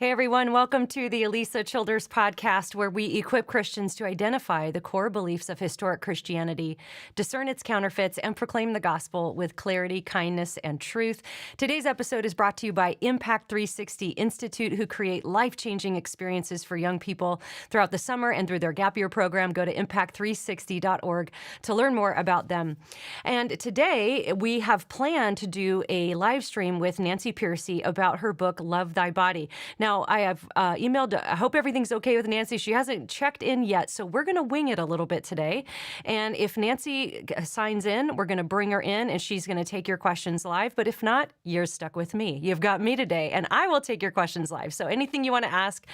Hey everyone, welcome to the Alisa Childers podcast, where we equip Christians to identify the core beliefs of historic Christianity, discern its counterfeits, and proclaim the gospel with clarity, kindness, and truth. Today's episode is brought to you by Impact 360 Institute, who create life-changing experiences for young people throughout the summer and through their gap year program. Go to impact360.org to learn more about them. And today we have planned to do a live stream with Nancy Pearcey about her book, Love Thy Body. Now, I have emailed, I hope everything's okay with Nancy. She hasn't checked in yet, so we're going to wing it a little bit today. And if Nancy signs in, we're going to bring her in, and she's going to take your questions live. But if not, you're stuck with me. You've got me today, and I will take your questions live. So anything you want to ask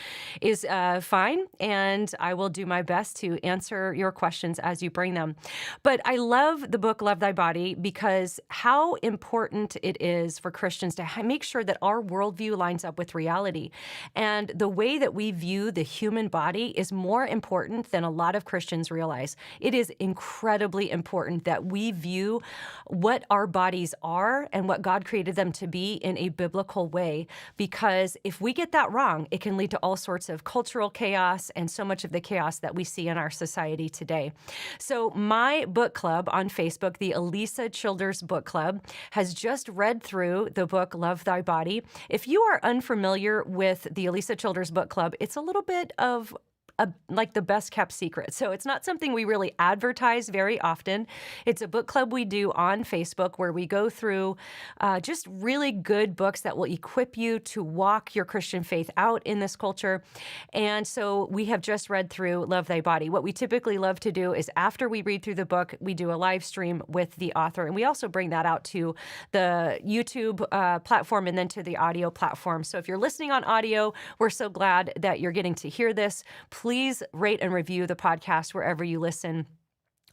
is fine, and I will do my best to answer your questions as you bring them. But I love the book, Love Thy Body, because how important it is for Christians to make sure that our worldview lines up with reality. And the way that we view the human body is more important than a lot of Christians realize. It is incredibly important that we view what our bodies are and what God created them to be in a biblical way, because if we get that wrong, it can lead to all sorts of cultural chaos and so much of the chaos that we see in our society today. So my book club on Facebook, the Alisa Childers Book Club, has just read through the book Love Thy Body. If you are unfamiliar with the Alisa Childers Book Club, it's a little bit of like the best kept secret. So it's not something we really advertise very often. It's a book club we do on Facebook where we go through just really good books that will equip you to walk your Christian faith out in this culture. And so we have just read through Love Thy Body. What we typically love to do is after we read through the book, we do a live stream with the author. And we also bring that out to the YouTube platform and then to the audio platform. So if you're listening on audio, we're so glad that you're getting to hear this. Please rate and review the podcast wherever you listen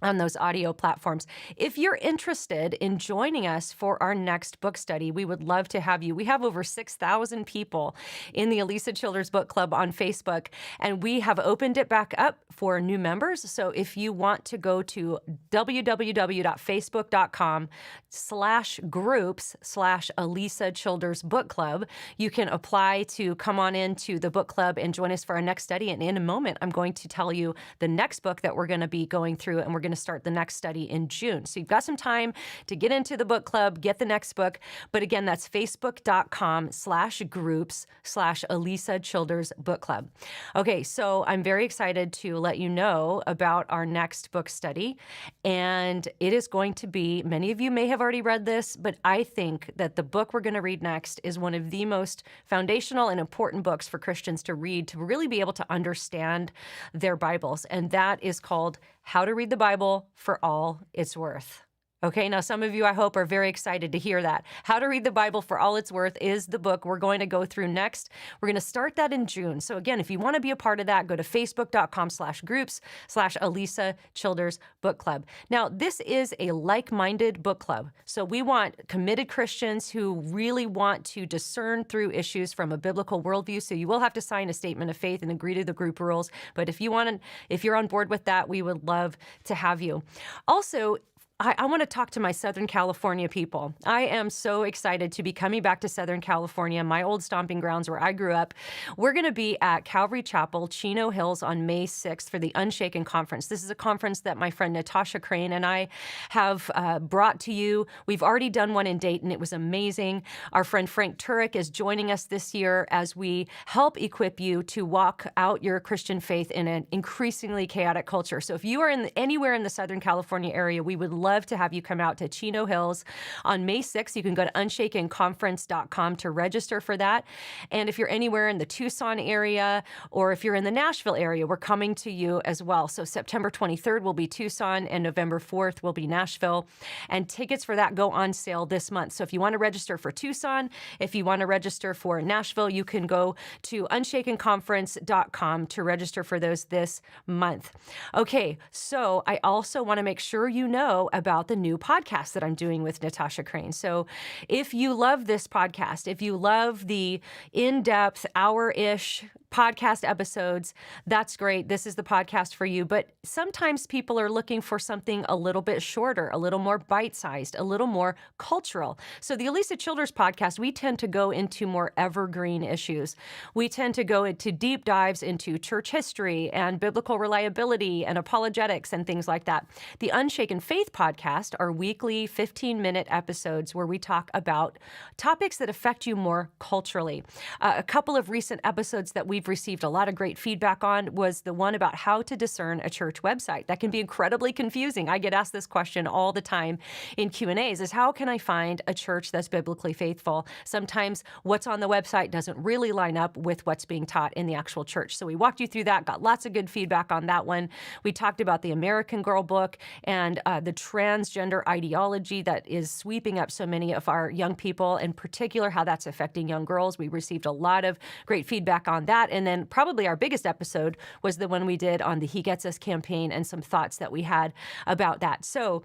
on those audio platforms. If you're interested in joining us for our next book study, we would love to have you. We have over 6,000 people in the Alisa Childers Book Club on Facebook, and we have opened it back up for new members. So if you want to go to www.facebook.com/groups/Alisa Childers Book Club, you can apply to come on into the book club and join us for our next study. And in a moment, I'm going to tell you the next book that we're going to be going through, and we're going to start the next study in June. So you've got some time to get into the book club, get the next book. But again, that's facebook.com/groups/Alisa Childers Book Club. Okay, so I'm very excited to let you know about our next book study. And it is going to be, many of you may have already read this, but I think that the book we're going to read next is one of the most foundational and important books for Christians to read to really be able to understand their Bibles. And that is called How to Read the Bible for All It's Worth. Okay, now some of you, I hope, are very excited to hear that. How to Read the Bible for All It's Worth is the book we're going to go through next. We're going to start that in June. So again, if you want to be a part of that, go to facebook.com/groups/Alisa Childers Book Club. Now, this is a like-minded book club. So we want committed Christians who really want to discern through issues from a biblical worldview. So you will have to sign a statement of faith and agree to the group rules. But if you're on board with that, we would love to have you. Also, I want to talk to my Southern California people. I am so excited to be coming back to Southern California, my old stomping grounds where I grew up. We're going to be at Calvary Chapel, Chino Hills on May 6th for the Unshaken Conference. This is a conference that my friend Natasha Crane and I have brought to you. We've already done one in Dayton. It was amazing. Our friend Frank Turek is joining us this year as we help equip you to walk out your Christian faith in an increasingly chaotic culture. So if you are anywhere in the Southern California area, we would love to have you come out to Chino Hills on May 6th. You can go to unshakenconference.com to register for that. And if you're anywhere in the Tucson area, or if you're in the Nashville area, we're coming to you as well. So September 23rd will be Tucson, and November 4th will be Nashville. And tickets for that go on sale this month. So if you want to register for Tucson, if you want to register for Nashville, you can go to unshakenconference.com to register for those this month. Okay, so I also want to make sure you know about the new podcast that I'm doing with Natasha Crane. So if you love this podcast, if you love the in-depth hour-ish podcast episodes, that's great. This is the podcast for you. But sometimes people are looking for something a little bit shorter, a little more bite-sized, a little more cultural. So the Alisa Childers podcast, we tend to go into more evergreen issues. We tend to go into deep dives into church history and biblical reliability and apologetics and things like that. The Unshaken Faith podcast are weekly 15-minute episodes where we talk about topics that affect you more culturally. A couple of recent episodes that we've received a lot of great feedback on was the one about how to discern a church website. That can be incredibly confusing. I get asked this question all the time in Q&As, is how can I find a church that's biblically faithful? Sometimes what's on the website doesn't really line up with what's being taught in the actual church. So we walked you through that, got lots of good feedback on that one. We talked about the American Girl book and the transgender ideology that is sweeping up so many of our young people, in particular how that's affecting young girls. We received a lot of great feedback on that. And then probably our biggest episode was the one we did on the He Gets Us campaign and some thoughts that we had about that. So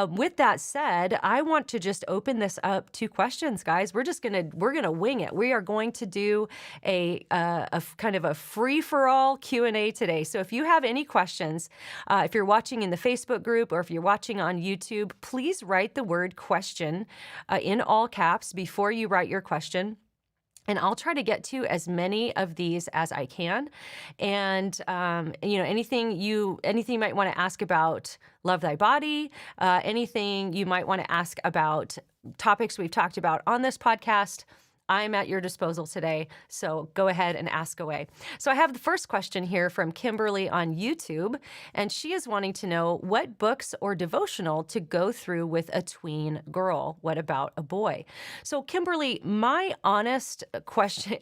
with that said, I want to just open this up to questions, guys. We're gonna wing it. We are going to do a kind of a free-for-all Q&A today. So if you have any questions, if you're watching in the Facebook group or if you're watching on YouTube, please write the word question in all caps before you write your question. And I'll try to get to as many of these as I can. And, anything you might want to ask about Love Thy Body, anything you might want to ask about topics we've talked about on this podcast, I'm at your disposal today, so go ahead and ask away. So I have the first question here from Kimberly on YouTube, and she is wanting to know what books or devotional to go through with a tween girl. What about a boy? So Kimberly, my honest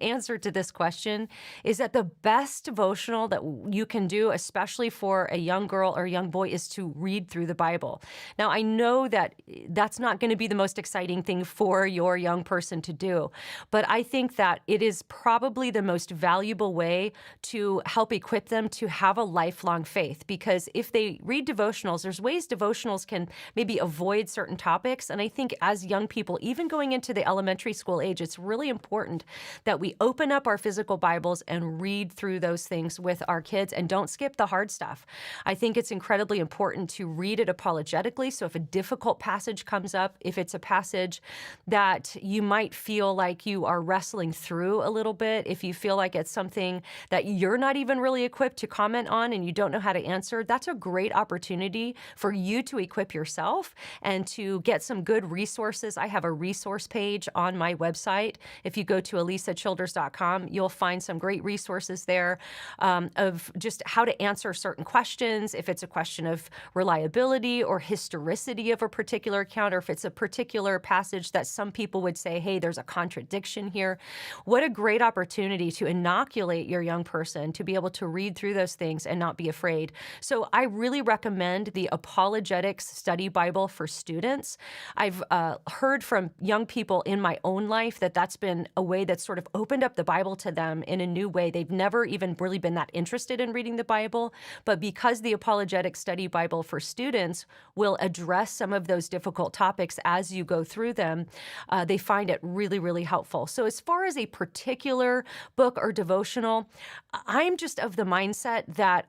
answer to this question is that the best devotional that you can do, especially for a young girl or young boy, is to read through the Bible. Now, I know that that's not going to be the most exciting thing for your young person to do, but I think that it is probably the most valuable way to help equip them to have a lifelong faith. Because if they read devotionals, there's ways devotionals can maybe avoid certain topics. And I think as young people, even going into the elementary school age, it's really important that we open up our physical Bibles and read through those things with our kids and don't skip the hard stuff. I think it's incredibly important to read it apologetically. So if a difficult passage comes up, if it's a passage that you might feel like you are wrestling through a little bit, if you feel like it's something that you're not even really equipped to comment on and you don't know how to answer, that's a great opportunity for you to equip yourself and to get some good resources. I have a resource page on my website. If you go to alisachilders.com, you'll find some great resources there of just how to answer certain questions, if it's a question of reliability or historicity of a particular account, or if it's a particular passage that some people would say, hey, there's a contradiction here. What a great opportunity to inoculate your young person to be able to read through those things and not be afraid. So I really recommend the Apologetics Study Bible for Students. I've heard from young people in my own life that that's been a way that's sort of opened up the Bible to them in a new way. They've never even really been that interested in reading the Bible, but because the Apologetics Study Bible for Students will address some of those difficult topics as you go through them, they find it really, really helpful. So as far as a particular book or devotional, I'm just of the mindset that,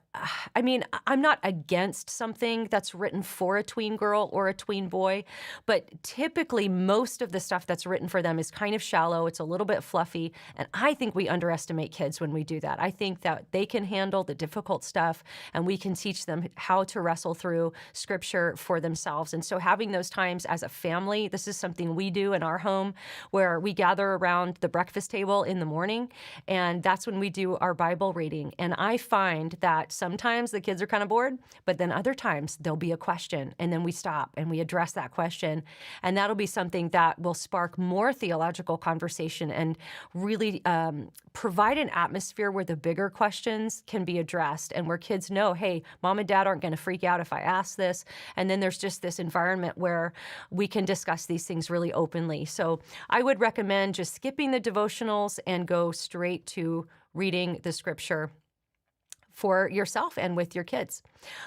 I'm not against something that's written for a tween girl or a tween boy, but typically most of the stuff that's written for them is kind of shallow. It's a little bit fluffy. And I think we underestimate kids when we do that. I think that they can handle the difficult stuff and we can teach them how to wrestle through scripture for themselves. And so having those times as a family, this is something we do in our home where we gather around the breakfast table in the morning, and that's when we do our Bible reading. And I find that sometimes the kids are kind of bored, but then other times there'll be a question, and then we stop and we address that question, and that'll be something that will spark more theological conversation and really provide an atmosphere where the bigger questions can be addressed and where kids know, hey, mom and dad aren't going to freak out if I ask this. And then there's just this environment where we can discuss these things really openly. So I would recommend just skipping the devotionals and go straight to reading the scripture for yourself and with your kids.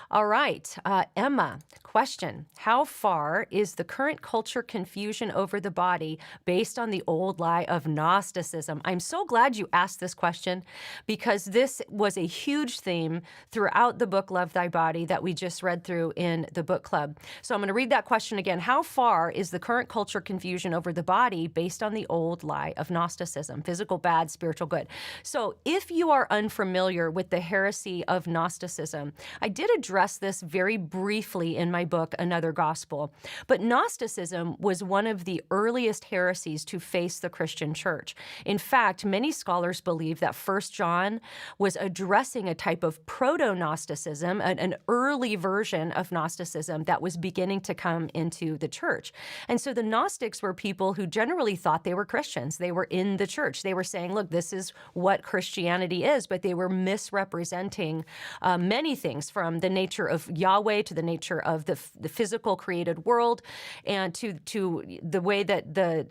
All right, Emma, Question: how far is the current culture confusion over the body based on the old lie of Gnosticism? I'm so glad you asked this question, because this was a huge theme throughout the book Love Thy Body that we just read through in the book club. So I'm going to read that question again. How far is the current culture confusion over the body based on the old lie of Gnosticism? Physical bad, spiritual good. So if you are unfamiliar with the heresy of Gnosticism, I did address this very briefly in my book, Another Gospel. But Gnosticism was one of the earliest heresies to face the Christian church. In fact, many scholars believe that 1 John was addressing a type of proto-Gnosticism, an early version of Gnosticism that was beginning to come into the church. And so the Gnostics were people who generally thought they were Christians. They were in the church. They were saying, look, this is what Christianity is, but they were misrepresenting many things, from the nature of Yahweh to the nature of the physical created world, and to the way that the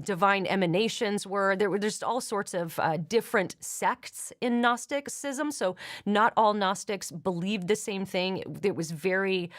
divine emanations were. There were just all sorts of different sects in Gnosticism. So not all Gnostics believed the same thing. It was very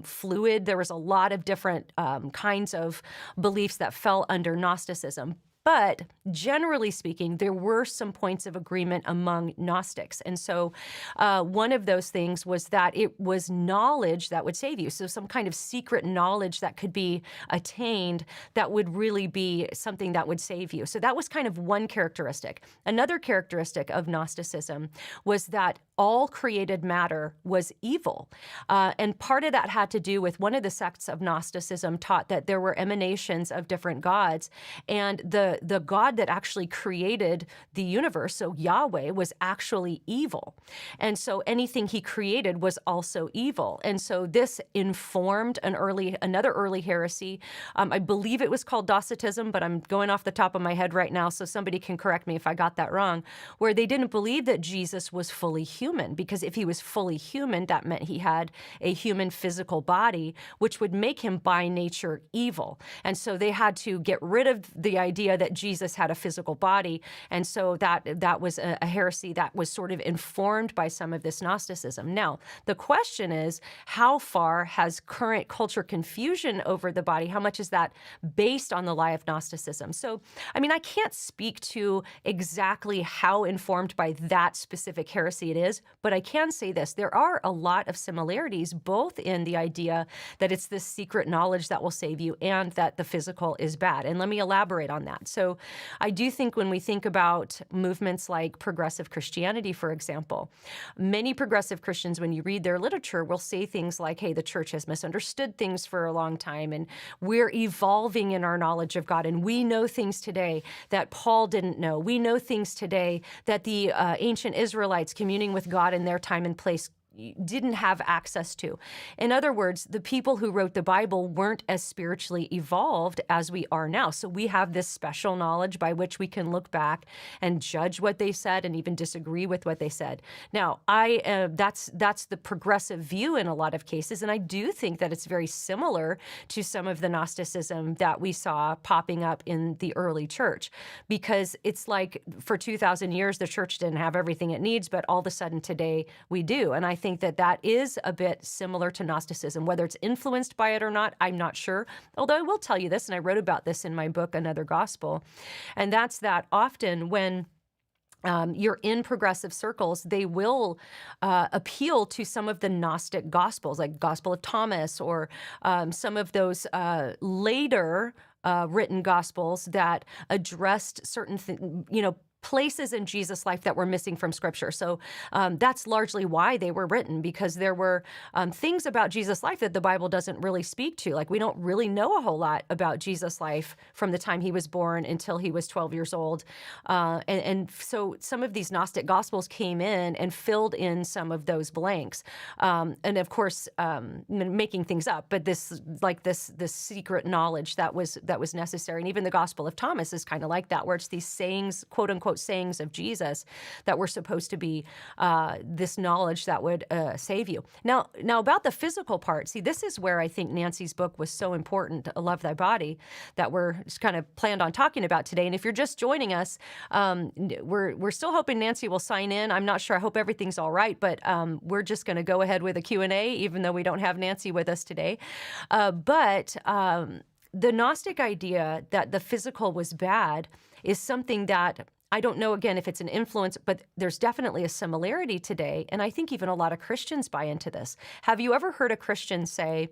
fluid. There was a lot of different kinds of beliefs that fell under Gnosticism. But generally speaking, there were some points of agreement among Gnostics. And so one of those things was that it was knowledge that would save you. So some kind of secret knowledge that could be attained that would really be something that would save you. So that was kind of one characteristic. Another characteristic of Gnosticism was that all created matter was evil. And part of that had to do with one of the sects of Gnosticism taught that there were emanations of different gods, and the God that actually created the universe, so Yahweh, was actually evil. And so anything he created was also evil. And so this informed another early heresy. I believe it was called Docetism, but I'm going off the top of my head right now, so somebody can correct me if I got that wrong, where they didn't believe that Jesus was fully human, because if he was fully human, that meant he had a human physical body, which would make him by nature evil. And so they had to get rid of the idea that Jesus had a physical body. And so that was a heresy that was sort of informed by some of this Gnosticism. Now, the question is, how far has current culture confusion over the body, how much is that based on the lie of Gnosticism? So, I mean, I can't speak to exactly how informed by that specific heresy it is, but I can say this. There are a lot of similarities, both in the idea that it's this secret knowledge that will save you and that the physical is bad. And let me elaborate on that. So I do think when we think about movements like progressive Christianity, for example, many progressive Christians, when you read their literature, will say things like, hey, the church has misunderstood things for a long time, and we're evolving in our knowledge of God, and we know things today that Paul didn't know. We know things today that the ancient Israelites communing with God in their time and place didn't have access to. In other words, the people who wrote the Bible weren't as spiritually evolved as we are now. So we have this special knowledge by which we can look back and judge what they said and even disagree with what they said. Now, that's the progressive view in a lot of cases, and I do think that it's very similar to some of the Gnosticism that we saw popping up in the early church, because it's like for 2,000 years the church didn't have everything it needs, but all of a sudden today we do. And I think that is a bit similar to Gnosticism. Whether it's influenced by it or not, I'm not sure. Although I will tell you this, and I wrote about this in my book, Another Gospel, and that's that often when you're in progressive circles, they will appeal to some of the Gnostic Gospels, like Gospel of Thomas, or some of those later written Gospels that addressed certain places in Jesus' life that were missing from Scripture. So that's largely why they were written, because there were things about Jesus' life that the Bible doesn't really speak to. Like, we don't really know a whole lot about Jesus' life from the time he was born until he was 12 years old. And so some of these Gnostic Gospels came in and filled in some of those blanks. And of course, making things up, but this secret knowledge that was necessary. And even the Gospel of Thomas is kind of like that, where it's these sayings, quote unquote, quote sayings of Jesus that were supposed to be this knowledge that would save you. Now about the physical part, see, this is where I think Nancy's book was so important, Love Thy Body, that we're just kind of planned on talking about today. And if you're just joining us, we're still hoping Nancy will sign in. I'm not sure. I hope everything's all right, but we're just going to go ahead with a Q&A, even though we don't have Nancy with us today. But the Gnostic idea that the physical was bad is something that I don't know, again, if it's an influence, but there's definitely a similarity today. And I think even a lot of Christians buy into this. Have you ever heard a Christian say,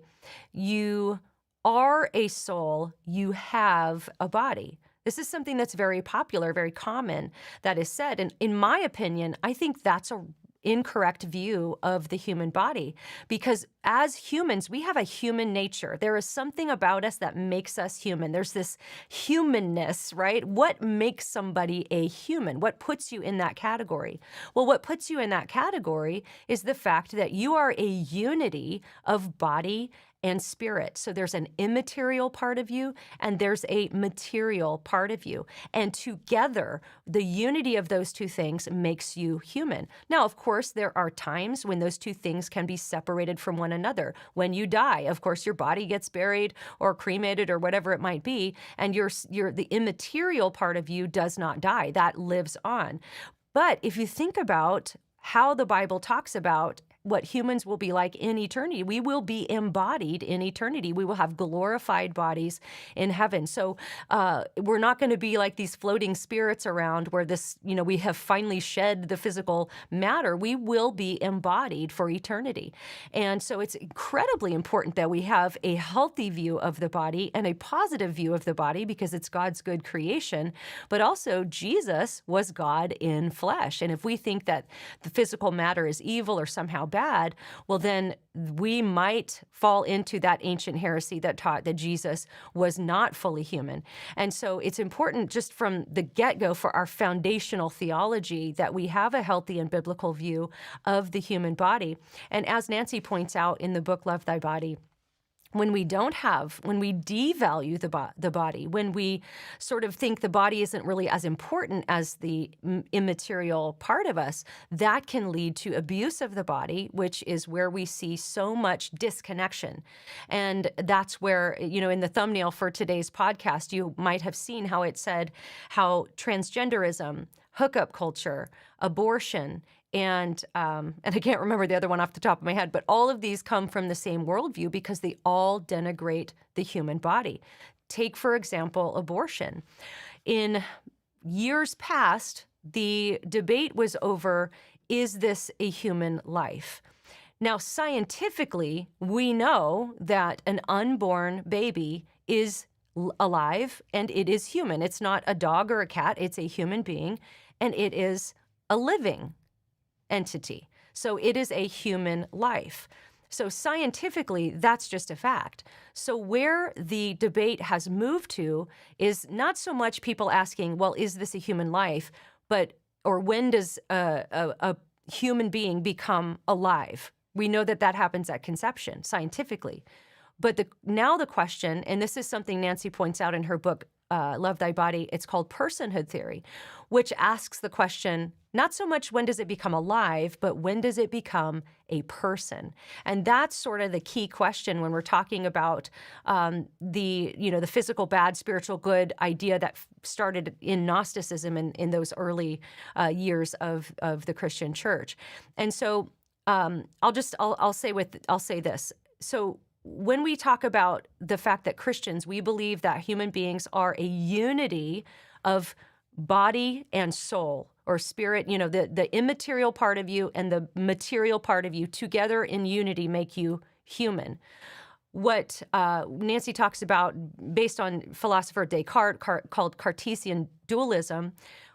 you are a soul, you have a body? This is something that's very popular, very common that is said. And in my opinion, I think that's a incorrect view of the human body, because as humans, we have a human nature. There is something about us that makes us human. There's this humanness, right? What makes somebody a human? What puts you in that category? Well, what puts you in that category is the fact that you are a unity of body and spirit. So there's an immaterial part of you and there's a material part of you. And together, the unity of those two things makes you human. Now, of course, there are times when those two things can be separated from one another. When you die, of course, your body gets buried or cremated or whatever it might be, and the immaterial part of you does not die. That lives on. But if you think about how the Bible talks about what humans will be like in eternity, we will be embodied in eternity. We will have glorified bodies in heaven. So we're not going to be like these floating spirits around where we have finally shed the physical matter. We will be embodied for eternity. And so it's incredibly important that we have a healthy view of the body and a positive view of the body, because it's God's good creation. But also, Jesus was God in flesh. And if we think that the physical matter is evil or somehow bad, well, then we might fall into that ancient heresy that taught that Jesus was not fully human. And so it's important just from the get-go for our foundational theology that we have a healthy and biblical view of the human body. And as Nancy points out in the book, Love Thy Body, when we devalue the body, when we sort of think the body isn't really as important as the immaterial part of us, that can lead to abuse of the body, which is where we see so much disconnection. And that's where, in the thumbnail for today's podcast, you might have seen how it said how transgenderism, hookup culture, abortion, and I can't remember the other one off the top of my head, but all of these come from the same worldview because they all denigrate the human body. Take, for example, abortion. In years past, the debate was over, is this a human life? Now, scientifically, we know that an unborn baby is alive and it is human. It's not a dog or a cat, it's a human being, and it is a living entity. So it is a human life. So scientifically, that's just a fact. So where the debate has moved to is not so much people asking, well, is this a human life, or when does a human being become alive? We know that happens at conception, scientifically. But now the question, and this is something Nancy points out in her book, Love Thy Body, it's called personhood theory, which asks the question, not so much when does it become alive, but when does it become a person? And that's sort of the key question when we're talking about the physical bad, spiritual good idea that started in Gnosticism in those early years of the Christian church. And so I'll say this. So when we talk about the fact that Christians, we believe that human beings are a unity of body and soul or spirit, the immaterial part of you and the material part of you together in unity make you human. What Nancy talks about, based on philosopher Descartes, called Cartesian dualism,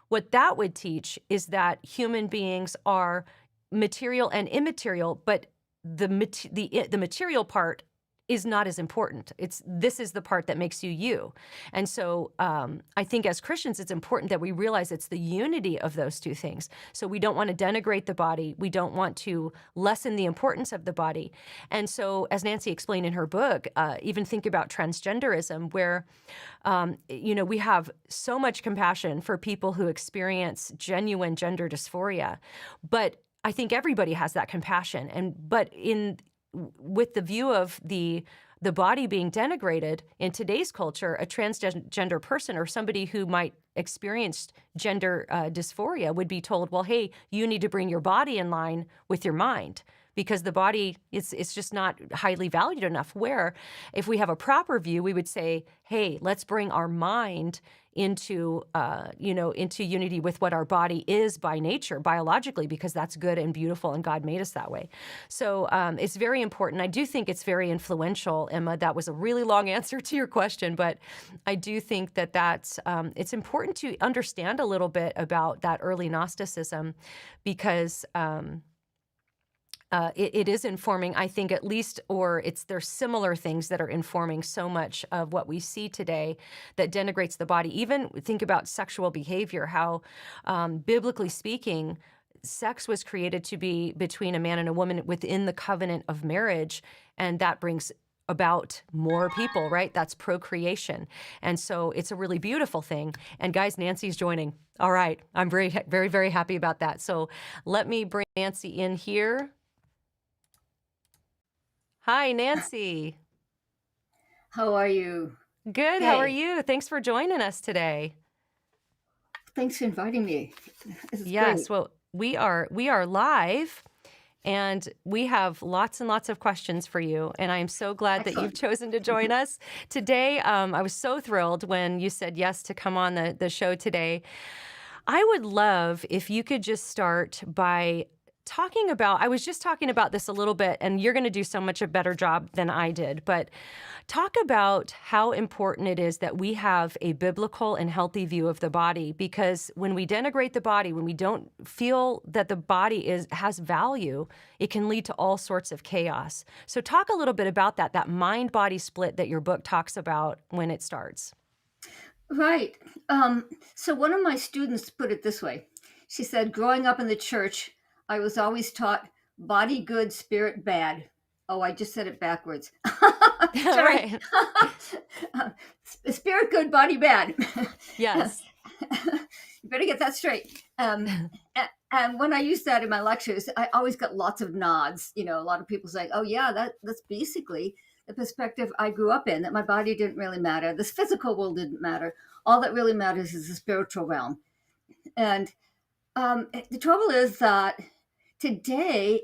what that would teach is that human beings are material and immaterial, but the material part is not as important. This is the part that makes you you. And so I think as Christians, it's important that we realize it's the unity of those two things. So we don't want to denigrate the body. We don't want to lessen the importance of the body. And so, as Nancy explained in her book, even think about transgenderism, where we have so much compassion for people who experience genuine gender dysphoria, but I think everybody has that compassion. But with the view of the body being denigrated in today's culture, a transgender person or somebody who might experience gender dysphoria would be told, well, hey, you need to bring your body in line with your mind, because the body it's just not highly valued enough. Where if we have a proper view, we would say, hey, let's bring our mind into unity with what our body is by nature, biologically, because that's good and beautiful and God made us that way. So it's very important. I do think it's very influential, Emma. That was a really long answer to your question, but I do think that's it's important to understand a little bit about that early Gnosticism, because it is informing, I think, at least, or there's similar things that are informing so much of what we see today that denigrates the body. Even think about sexual behavior, how biblically speaking, sex was created to be between a man and a woman within the covenant of marriage, and that brings about more people, right? That's procreation. And so it's a really beautiful thing. And guys, Nancy's joining. All right. I'm very, very, very happy about that. So let me bring Nancy in here. Hi, Nancy. How are you? Good. Hey. How are you? Thanks for joining us today. Thanks for inviting me. This is Yes. great. Well, we are live, and we have lots and lots of questions for you. And I am so glad that you've chosen to join us today. I was so thrilled when you said yes to come on the show today. I would love if you could just start by talking about, I was just talking about this a little bit, and you're going to do so much a better job than I did, but talk about how important it is that we have a biblical and healthy view of the body, because when we denigrate the body, when we don't feel that the body has value, it can lead to all sorts of chaos. So talk a little bit about that mind-body split that your book talks about when it starts. Right. So one of my students put it this way. She said, growing up in the church, I was always taught body good, spirit bad. Oh, I just said it backwards. Sorry. Spirit good, body bad. Yes. You better get that straight. And when I use that in my lectures, I always get lots of nods. A lot of people say, oh, yeah, that's basically the perspective I grew up in, that my body didn't really matter. This physical world didn't matter. All that really matters is the spiritual realm. And the trouble is that today,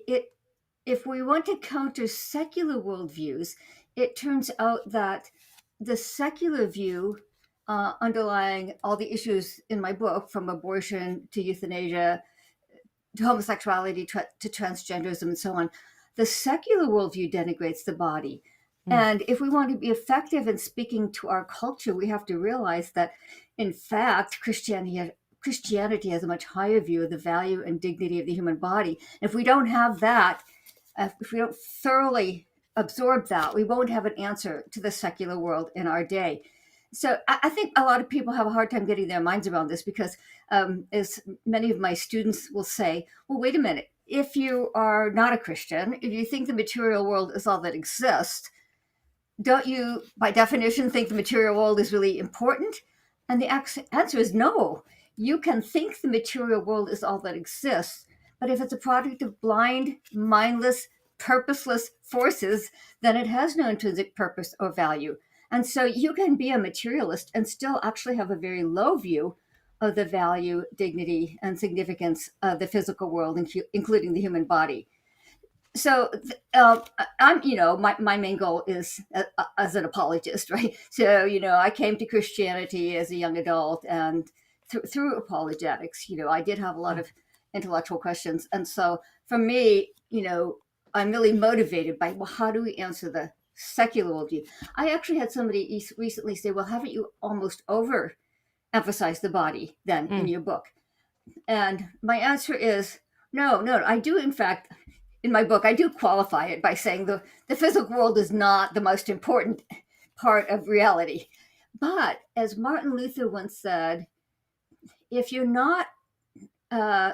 if we want to counter secular worldviews, it turns out that the secular view underlying all the issues in my book, from abortion to euthanasia to homosexuality to transgenderism and so on, the secular worldview denigrates the body. And if we want to be effective in speaking to our culture, we have to realize that, in fact, Christianity has a much higher view of the value and dignity of the human body. If we don't have that, if we don't thoroughly absorb that, we won't have an answer to the secular world in our day. So I think a lot of people have a hard time getting their minds around this, because as many of my students will say, well, wait a minute. If you are not a Christian, if you think the material world is all that exists, don't you, by definition, think the material world is really important? And the answer is no. You can think the material world is all that exists, but if it's a product of blind, mindless, purposeless forces, then it has no intrinsic purpose or value. And so you can be a materialist and still actually have a very low view of the value, dignity, and significance of the physical world, including the human body. So I'm, my main goal is as an apologist, right? So, I came to Christianity as a young adult, and through apologetics, I did have a lot of intellectual questions. And so for me, I'm really motivated by, well, how do we answer the secular worldview? I actually had somebody recently say, well, haven't you almost overemphasized the body then in your book? And my answer is, no, I do, in fact, in my book, I do qualify it by saying the physical world is not the most important part of reality. But as Martin Luther once said, if you're not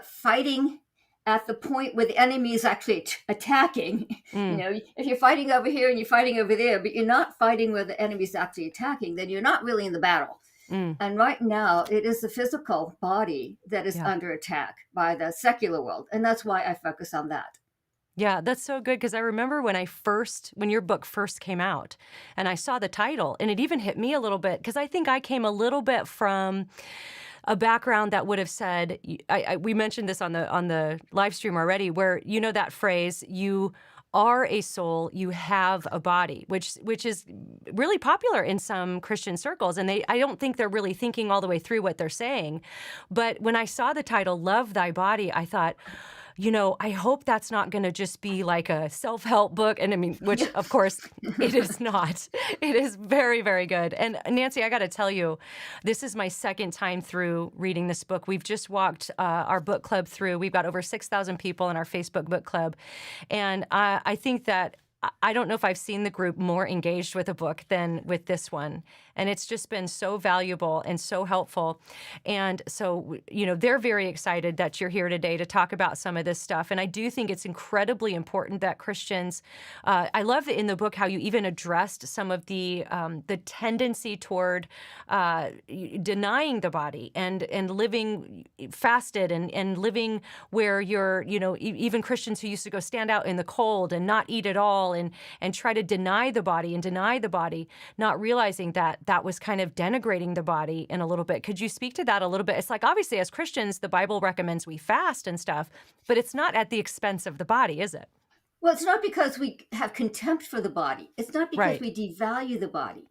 fighting at the point where the enemy is actually attacking, if you're fighting over here and you're fighting over there, but you're not fighting where the enemy is actually attacking, then you're not really in the battle. And right now, it is the physical body that is under attack by the secular world. And that's why I focus on that. Yeah, that's so good because I remember when your book first came out and I saw the title and it even hit me a little bit because I think I came a little bit from a background that would have said, we mentioned this on the live stream already, where that phrase, you are a soul, you have a body, which is really popular in some Christian circles. And I don't think they're really thinking all the way through what they're saying. But when I saw the title, Love Thy Body, I thought, I hope that's not going to just be like a self-help book. And I mean, which of course it is not. It is very, very good. And Nancy, I got to tell you, this is my second time through reading this book. We've just walked our book club through. We've got over 6,000 people in our Facebook book club. And I think that I don't know if I've seen the group more engaged with a book than with this one. And it's just been so valuable and so helpful. And so, they're very excited that you're here today to talk about some of this stuff. And I do think it's incredibly important that Christians, I love in the book how you even addressed some of the tendency toward denying the body and living fasted and living where you're, even Christians who used to go stand out in the cold and not eat at all and try to deny the body, not realizing that was kind of denigrating the body in a little bit. Could you speak to that a little bit? It's like, obviously, as Christians, the Bible recommends we fast and stuff, but it's not at the expense of the body, is it? Well, it's not because we have contempt for the body. It's not because we devalue the body.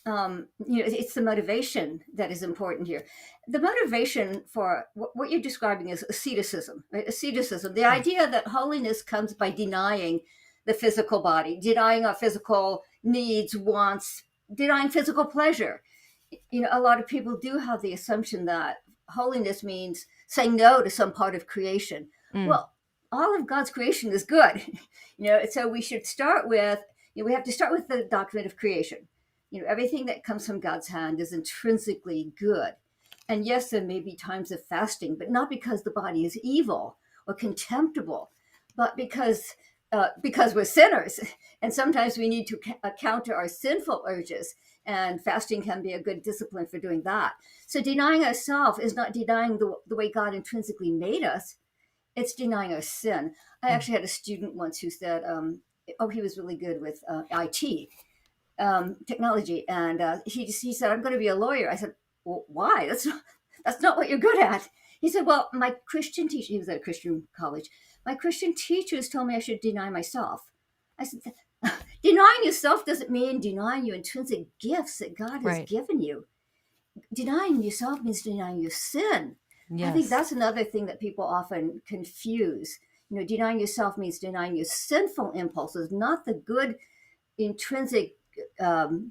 It's the motivation that is important here. The motivation for what you're describing is asceticism, right? Asceticism, the idea that holiness comes by denying the physical body, denying our physical needs, wants, denying physical pleasure. A lot of people do have the assumption that holiness means saying no to some part of creation. Well, all of God's creation is good, so we should start with, we have to start with the doctrine of creation. Everything that comes from God's hand is intrinsically good. And yes, there may be times of fasting, but not because the body is evil or contemptible, but because we're sinners. And sometimes we need to counter our sinful urges. And fasting can be a good discipline for doing that. So denying ourselves is not denying the way God intrinsically made us. It's denying our sin. I actually had a student once who said, he was really good with IT, technology. And he said, I'm going to be a lawyer. I said, well, why? That's not what you're good at. He said, well, my Christian teacher, he was at a Christian college, my Christian teachers told me I should deny myself. I said, denying yourself doesn't mean denying your intrinsic gifts that God has given you. Denying yourself means denying your sin. Yes. I think that's another thing that people often confuse. Denying yourself means denying your sinful impulses, not the good intrinsic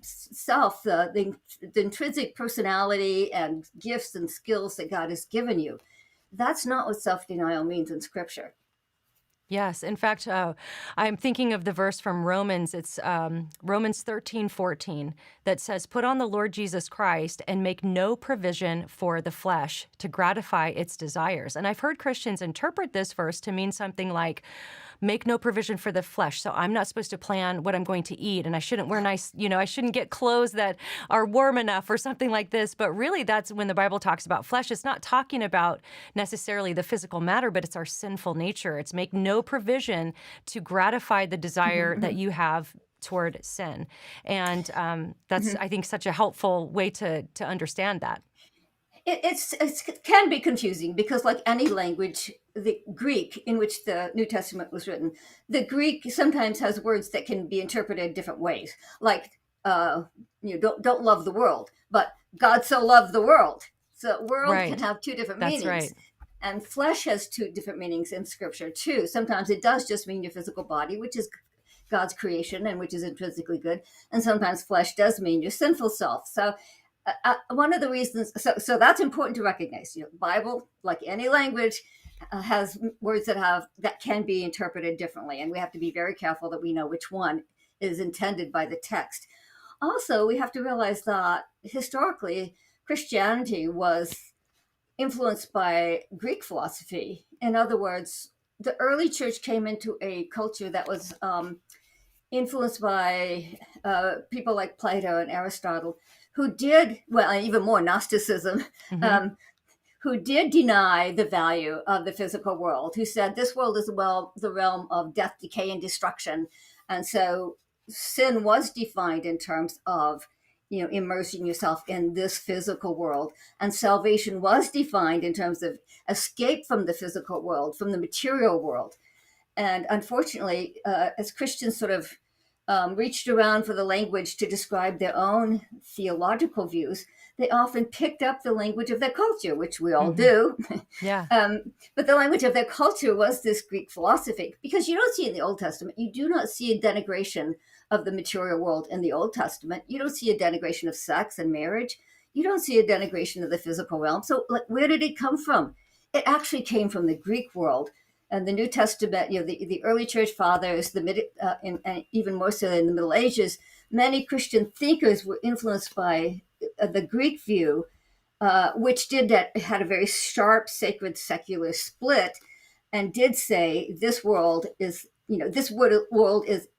self, the intrinsic personality and gifts and skills that God has given you. That's not what self-denial means in Scripture. Yes. In fact, I'm thinking of the verse from Romans. It's Romans 13:14 that says, put on the Lord Jesus Christ and make no provision for the flesh to gratify its desires. And I've heard Christians interpret this verse to mean something like, make no provision for the flesh. So I'm not supposed to plan what I'm going to eat, and I shouldn't wear nice, I shouldn't get clothes that are warm enough or something like this. But really, that's when the Bible talks about flesh. It's not talking about necessarily the physical matter, but it's our sinful nature. It's make no provision to gratify the desire that you have toward sin. And that's, I think, such a helpful way to understand that. It can be confusing because, like any language, the Greek in which the New Testament was written, the Greek sometimes has words that can be interpreted different ways. Like, don't love the world, but God so loved the world. So world can have two different meanings. Right. And flesh has two different meanings in Scripture too. Sometimes it does just mean your physical body, which is God's creation and which is intrinsically good. And sometimes flesh does mean your sinful self. So one of the reasons, so that's important to recognize. Bible, like any language, has words that can be interpreted differently, and we have to be very careful that we know which one is intended by the text. Also, we have to realize that historically Christianity was influenced by Greek philosophy. In other words, the early church came into a culture that was influenced by people like Plato and Aristotle, who did, well, and even more Gnosticism, Mm-hmm. who did deny the value of the physical world, who said this world is, well, the realm of death, decay, and destruction. And so sin was defined in terms of, immersing yourself in this physical world. And salvation was defined in terms of escape from the physical world, from the material world. And unfortunately, as Christians sort of reached around for the language to describe their own theological views, they often picked up the language of their culture, which we all do. Yeah. But the language of their culture was this Greek philosophy, because you don't see in the Old Testament, you do not see a denigration of the material world in the Old Testament. You don't see a denigration of sex and marriage. You don't see a denigration of the physical realm. So, like, where did it come from? It actually came from the Greek world. And the New Testament, the early church fathers, and even more so in the Middle Ages, many Christian thinkers were influenced by the Greek view, which had a very sharp sacred secular split, and did say this world is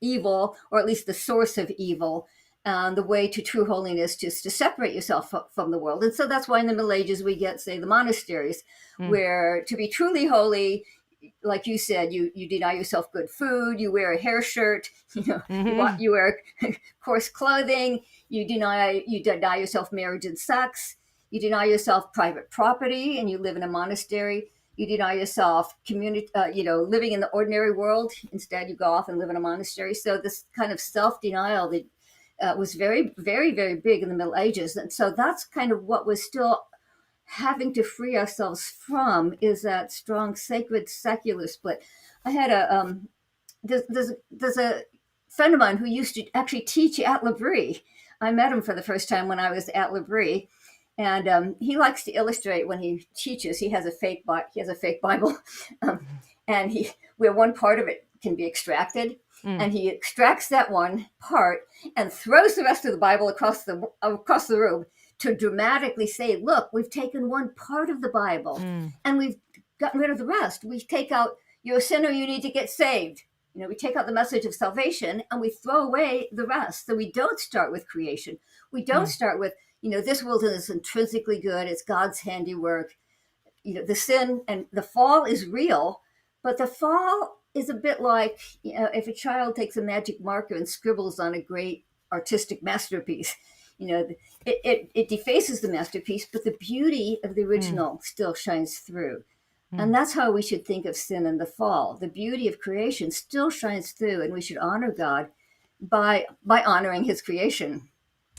evil, or at least the source of evil. And the way to true holiness is to separate yourself from the world. And so that's why in the Middle Ages we get, say, the monasteries, where to be truly holy, like you said, you deny yourself good food, you wear a hair shirt, you wear coarse clothing, you deny yourself marriage and sex, you deny yourself private property, and you live in a monastery. You deny yourself community, living in the ordinary world. Instead, you go off and live in a monastery. So this kind of self-denial that was very, very, very big in the Middle Ages, and so that's kind of what was still having to free ourselves from, is that strong sacred secular split. I had there's a friend of mine who used to actually teach at L'Abri. I met him for the first time when I was at L'Abri, and he likes to illustrate when he teaches. He has a fake Bible, and where one part of it can be extracted, and he extracts that one part and throws the rest of the Bible across the room, to dramatically say, look, we've taken one part of the Bible and we've gotten rid of the rest. We take out, you're a sinner, you need to get saved. We take out the message of salvation and we throw away the rest. So we don't start with creation. We don't start with, this world is intrinsically good. It's God's handiwork. The sin and the fall is real, but the fall is a bit like, if a child takes a magic marker and scribbles on a great artistic masterpiece. It defaces the masterpiece, but the beauty of the original still shines through. And that's how we should think of sin and the fall. The beauty of creation still shines through, and we should honor God by honoring his creation.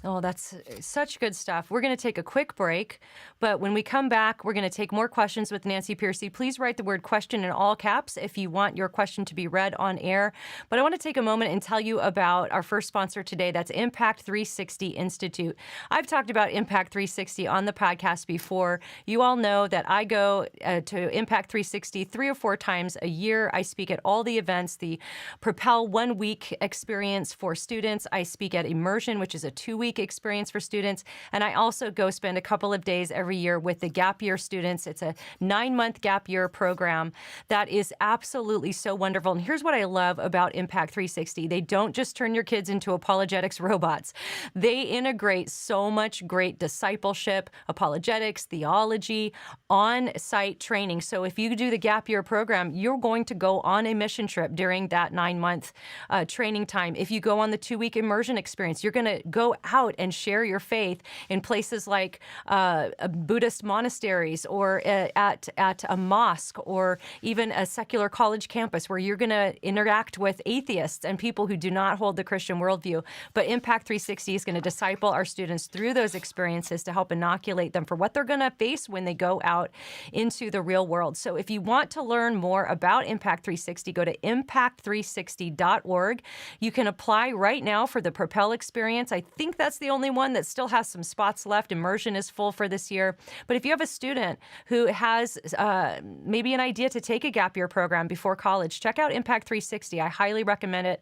Oh, that's such good stuff. We're going to take a quick break, but when we come back, we're going to take more questions with Nancy Pearcey. Please write the word question in all caps if you want your question to be read on air. But I want to take a moment and tell you about our first sponsor today. That's Impact 360 Institute. I've talked about Impact 360 on the podcast before. You all know that I go to Impact 360 3 or 4 times a year. I speak at all the events, the Propel 1 week experience for students. I speak at Immersion, which is a 2-week experience for students. And I also go spend a couple of days every year with the Gap Year students. It's a 9-month Gap Year program that is absolutely so wonderful. And here's what I love about Impact 360. They don't just turn your kids into apologetics robots. They integrate so much great discipleship, apologetics, theology, on-site training. So if you do the Gap Year program, you're going to go on a mission trip during that 9-month training time. If you go on the 2-week immersion experience, you're going to go out and share your faith in places like Buddhist monasteries, or at a mosque, or even a secular college campus, where you're going to interact with atheists and people who do not hold the Christian worldview. But Impact 360 is going to disciple our students through those experiences to help inoculate them for what they're going to face when they go out into the real world. So if you want to learn more about Impact 360, go to impact360.org. You can apply right now for the Propel experience. I think that that's the only one that still has some spots left. Immersion is full for this year. But if you have a student who has maybe an idea to take a gap year program before college, check out Impact 360. I highly recommend it.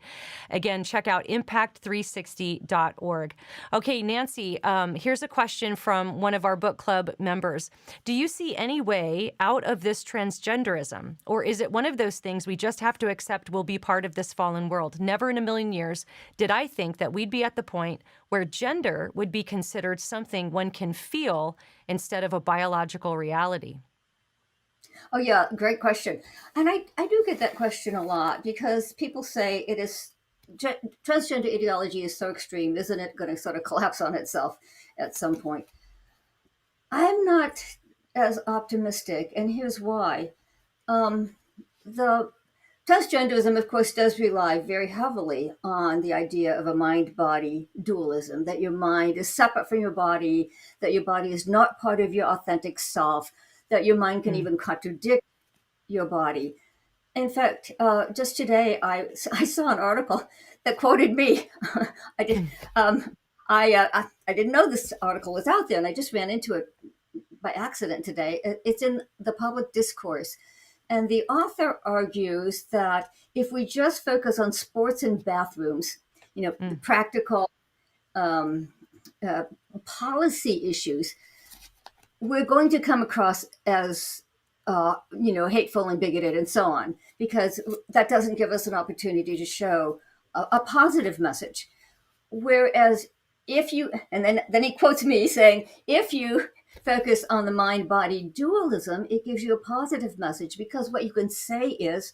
Again, check out impact360.org. Okay, Nancy, here's a question from one of our book club members. Do you see any way out of this transgenderism? Or is it one of those things we just have to accept will be part of this fallen world? Never in a million years did I think that we'd be at the point where gender would be considered something one can feel instead of a biological reality. Oh, yeah, great question. And I do get that question a lot because people say it is transgender ideology is so extreme, isn't it going to sort of collapse on itself at some point? I'm not as optimistic, and here's why. The transgenderism, of course, does rely very heavily on the idea of a mind-body dualism, that your mind is separate from your body, that your body is not part of your authentic self, that your mind can even contradict your body. In fact, just today, I saw an article that quoted me. I did. I didn't know this article was out there, and I just ran into it by accident today. It's in the public discourse. And the author argues that if we just focus on sports and bathrooms, practical policy issues, we're going to come across as, hateful and bigoted and so on, because that doesn't give us an opportunity to show a positive message. Whereas if you, and then he quotes me saying, if you focus on the mind-body dualism, it gives you a positive message, because what you can say is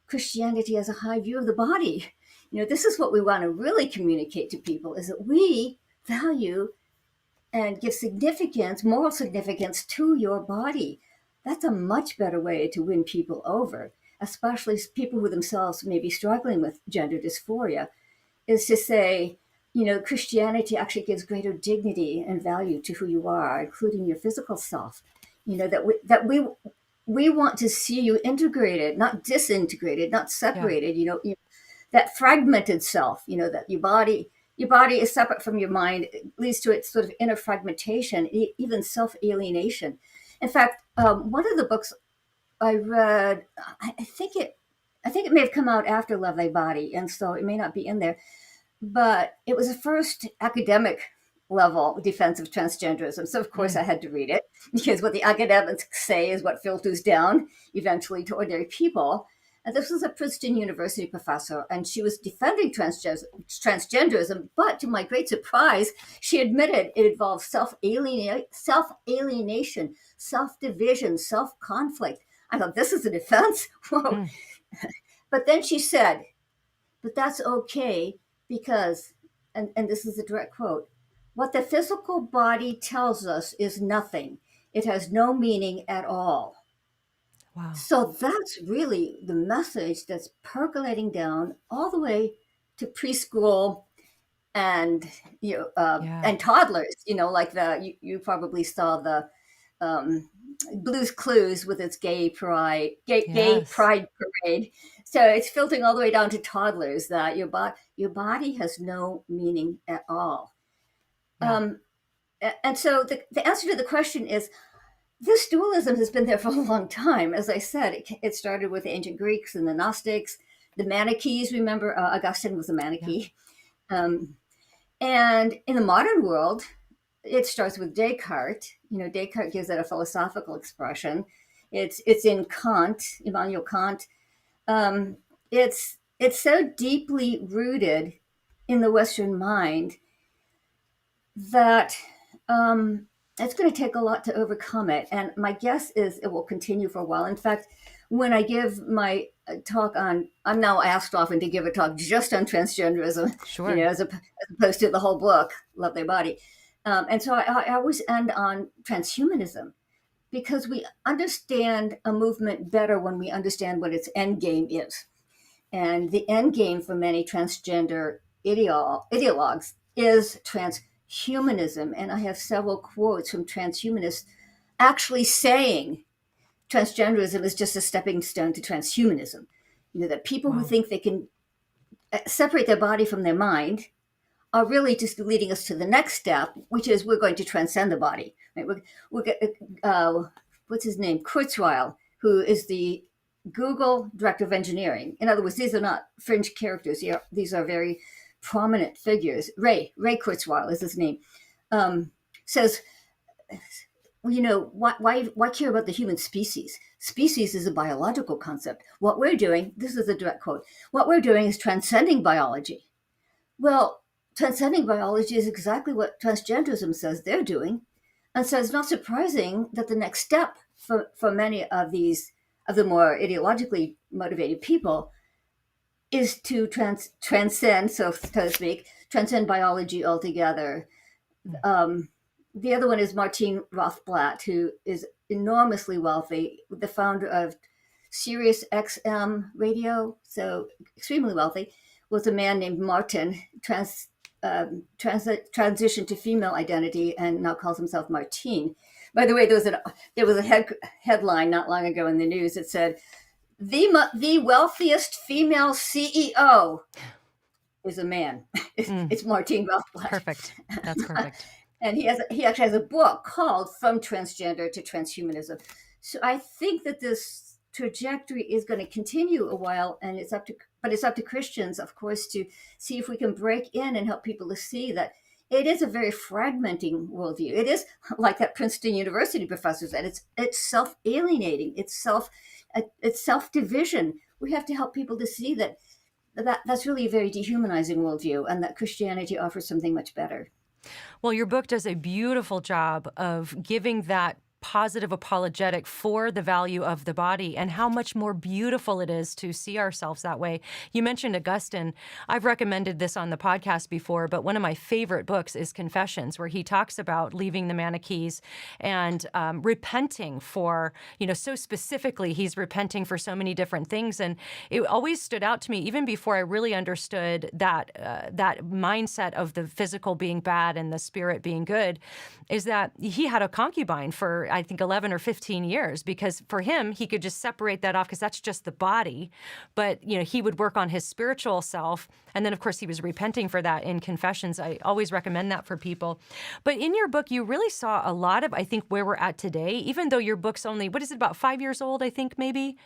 Christianity has a high view of the body. This is what we want to really communicate to people, is that we value and give significance, moral significance to your body. That's a much better way to win people over, especially people who themselves may be struggling with gender dysphoria, is to say, Christianity actually gives greater dignity and value to who you are, including your physical self. That we want to see you integrated, not disintegrated, not separated. Yeah. That fragmented self. That your body is separate from your mind. It leads to its sort of inner fragmentation, even self-alienation. In fact, one of the books I read, I think it may have come out after Love Thy Body, and so it may not be in there. But it was the first academic level defense of transgenderism. So, of course, I had to read it, because what the academics say is what filters down eventually to ordinary people. And this was a Princeton University professor, and she was defending transgenderism. But to my great surprise, she admitted it involved self-alienation, self-division, self-conflict. I thought, this is a defense? Whoa. But then she said, but that's okay, because, and this is a direct quote, what the physical body tells us is nothing. It has no meaning at all. Wow. So that's really the message that's percolating down all the way to preschool and and toddlers. Like you probably saw the Blue's Clues with its gay pride parade. So it's filtering all the way down to toddlers, that your body has no meaning at all. Yeah. And so the answer to the question is, this dualism has been there for a long time. As I said, it started with the ancient Greeks and the Gnostics, the Manichees. Remember, Augustine was a Manichee. Yeah. And in the modern world, it starts with Descartes. Descartes gives that a philosophical expression. It's in Kant, Immanuel Kant. It's so deeply rooted in the Western mind that it's going to take a lot to overcome it. And my guess is it will continue for a while. In fact, when I give my talk I'm now asked often to give a talk just on transgenderism, sure. As opposed to the whole book, Love Thy Body. And so I always end on transhumanism, because we understand a movement better when we understand what its end game is. And the end game for many transgender ideologues is transhumanism. And I have several quotes from transhumanists actually saying transgenderism is just a stepping stone to transhumanism. That people who think they can separate their body from their mind are really just leading us to the next step, which is we're going to transcend the body. Right? We'll get, what's his name? Kurzweil, who is the Google director of engineering. In other words, these are not fringe characters. These are very prominent figures. Ray Kurzweil is his name. Says, why care about the human species? Species is a biological concept. What we're doing, this is a direct quote, what we're doing is transcending biology. Well, transcending biology is exactly what transgenderism says they're doing. And so it's not surprising that the next step for many of the more ideologically motivated people is to transcend, so to speak, transcend biology altogether. The other one is Martine Rothblatt, who is enormously wealthy, the founder of Sirius XM radio, so extremely wealthy, was a man named Martin, transitioned to female identity and now calls himself Martine. By the way, there was a headline not long ago in the news that said, the wealthiest female CEO is a man. It's Martine Rothblatt. Perfect. That's perfect. And he actually has a book called From Transgender to Transhumanism. So I think that this trajectory is going to continue a while, and it's up to Christians, of course, to see if we can break in and help people to see that it is a very fragmenting worldview. It is like that Princeton University professor said, it's self-alienating, it's self-division. We have to help people to see that's really a very dehumanizing worldview, and that Christianity offers something much better. Well, your book does a beautiful job of giving that positive apologetic for the value of the body and how much more beautiful it is to see ourselves that way. You mentioned Augustine. I've recommended this on the podcast before, but one of my favorite books is Confessions, where he talks about leaving the Manichees and repenting for, so specifically, he's repenting for so many different things. And it always stood out to me, even before I really understood that mindset of the physical being bad and the spirit being good, is that he had a concubine for, I think, 11 or 15 years, because for him, he could just separate that off because that's just the body. But, he would work on his spiritual self. And then, of course, he was repenting for that in Confessions. I always recommend that for people. But in your book, you really saw a lot of, I think, where we're at today, even though your book's only, what is it, about 5 years old, I think, maybe?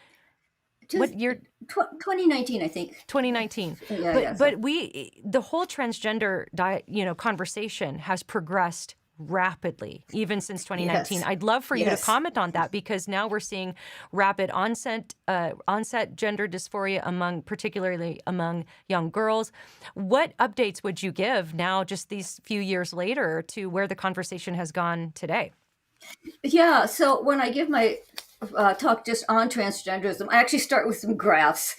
What year? 2019, I think. 2019. Yeah, but the whole transgender conversation has progressed rapidly, even since 2019. Yes. I'd love for you to comment on that, because now we're seeing rapid onset gender dysphoria particularly among young girls. What updates would you give now, just these few years later, to where the conversation has gone today? Yeah, so when I give my talk just on transgenderism, I actually start with some graphs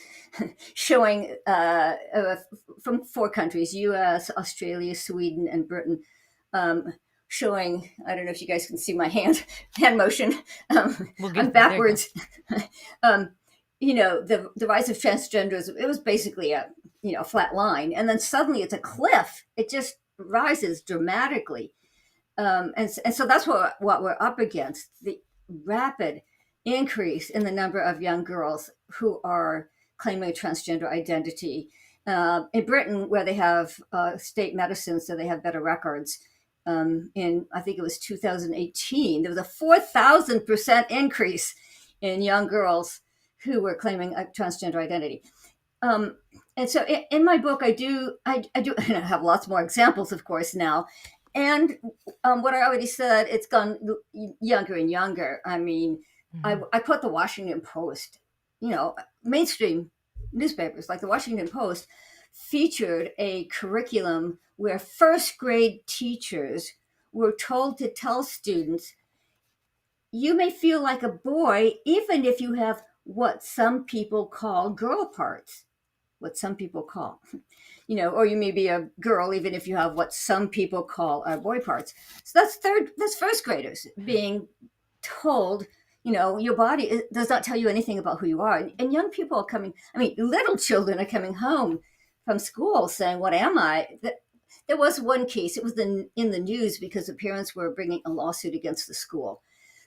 showing from 4 countries, US, Australia, Sweden, and Britain, showing, I don't know if you guys can see my hand motion. I'm backwards. The rise of transgenderism, it was basically a flat line. And then suddenly it's a cliff. It just rises dramatically. And so that's what we're up against, the rapid increase in the number of young girls who are claiming a transgender identity. In Britain, where they have state medicine, so they have better records, in, I think it was 2018, there was a 4,000% increase in young girls who were claiming a transgender identity. And so in my book, I do, and I have lots more examples, of course, now. And what I already said, it's gone younger and younger. I mean, I put the Washington Post, mainstream newspapers like the Washington Post featured a curriculum where first grade teachers were told to tell students, you may feel like a boy even if you have what some people call girl parts, or you may be a girl even if you have what some people call boy parts. So that's first graders being told, your body does not tell you anything about who you are. And young people are coming, little children are coming home from school saying, what am I? There was one case, it was in the news because the parents were bringing a lawsuit against the school.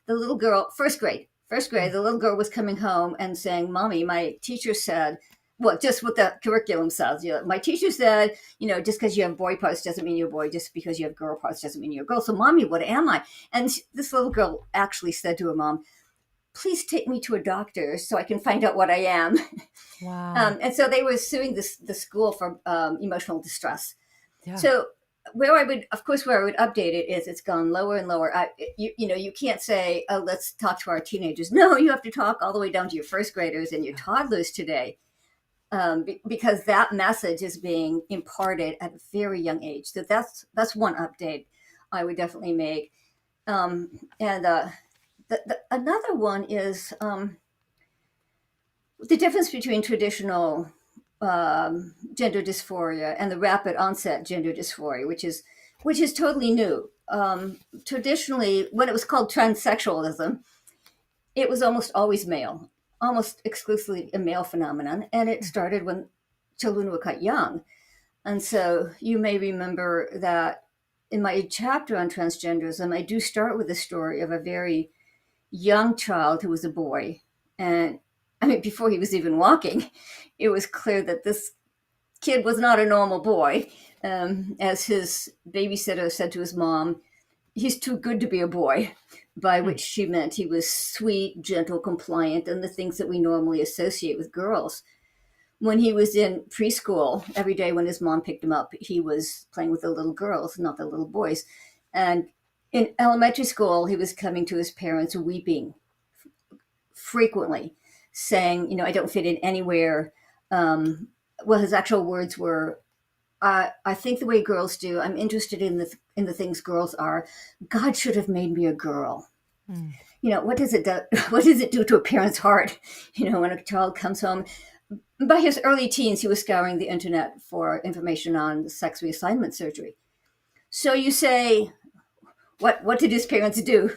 The little girl, first grade, the little girl was coming home and saying, Mommy, my teacher said well, just what the curriculum says. My teacher said, just because you have boy parts doesn't mean you're a boy. Just because you have girl parts doesn't mean you're a girl. So, mommy, what am I? And this little girl actually said to her mom, please take me to a doctor so I can find out what I am. Wow. And so they were suing the school for emotional distress. Yeah. So where I would update it is it's gone lower and lower. You can't say, oh, let's talk to our teenagers. No, you have to talk all the way down to your first graders and your toddlers today, because that message is being imparted at a very young age. So that's one update I would definitely make. And another one is the difference between traditional gender dysphoria and the rapid onset gender dysphoria, which is totally new. Traditionally, when it was called transsexualism, it was almost always male, almost exclusively a male phenomenon, and it started when children were quite young. And so you may remember that in my chapter on transgenderism, I do start with the story of a very young child who was a boy. And I mean, before he was even walking, it was clear that this kid was not a normal boy. As his babysitter said to his mom, he's too good to be a boy, by which she meant he was sweet, gentle, compliant, and the things that we normally associate with girls. When he was in preschool, every day when his mom picked him up, he was playing with the little girls, not the little boys. And in elementary school, he was coming to his parents weeping frequently, saying, I don't fit in anywhere. Well, his actual words were, I think the way girls do. I'm interested in the things girls are. God should have made me a girl. What does it do? What does it do to a parent's heart? When a child comes home. By his early teens, he was scouring the internet for information on sex reassignment surgery. So you say, what did his parents do?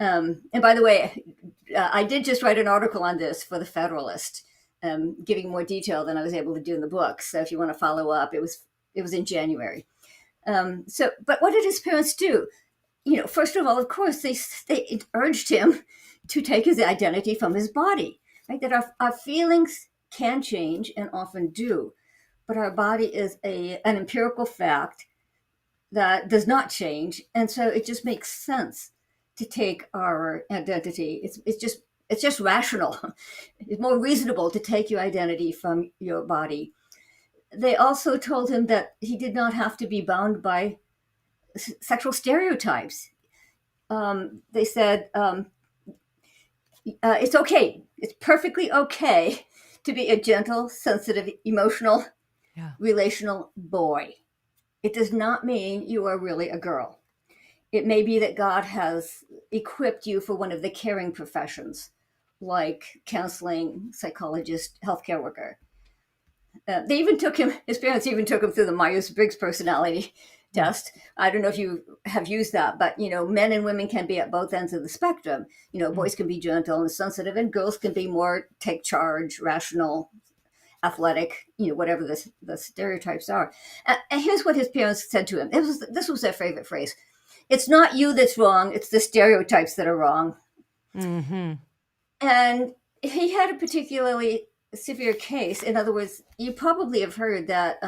And by the way, I did just write an article on this for the Federalist, giving more detail than I was able to do in the book. So if you want to follow up, it was in January. But what did his parents do? First of all, of course, they urged him to take his identity from his body, right? That our feelings can change and often do, but our body is an empirical fact that does not change. And so it just makes sense to take our identity. It's just rational. It's more reasonable to take your identity from your body. They also told him that he did not have to be bound by sexual stereotypes. They said it's okay. It's perfectly okay to be a gentle, sensitive, emotional, relational boy. It does not mean you are really a girl. It may be that God has equipped you for one of the caring professions, like counseling, psychologist, healthcare worker. His parents even took him through the Myers-Briggs personality test. I don't know if you have used that, but, men and women can be at both ends of the spectrum. Boys can be gentle and sensitive, and girls can be more take charge, rational, athletic, whatever the stereotypes are. And here's what his parents said to him. This was their favorite phrase. It's not you that's wrong. It's the stereotypes that are wrong. Mm-hmm. And he had a particularly severe case. In other words, you probably have heard that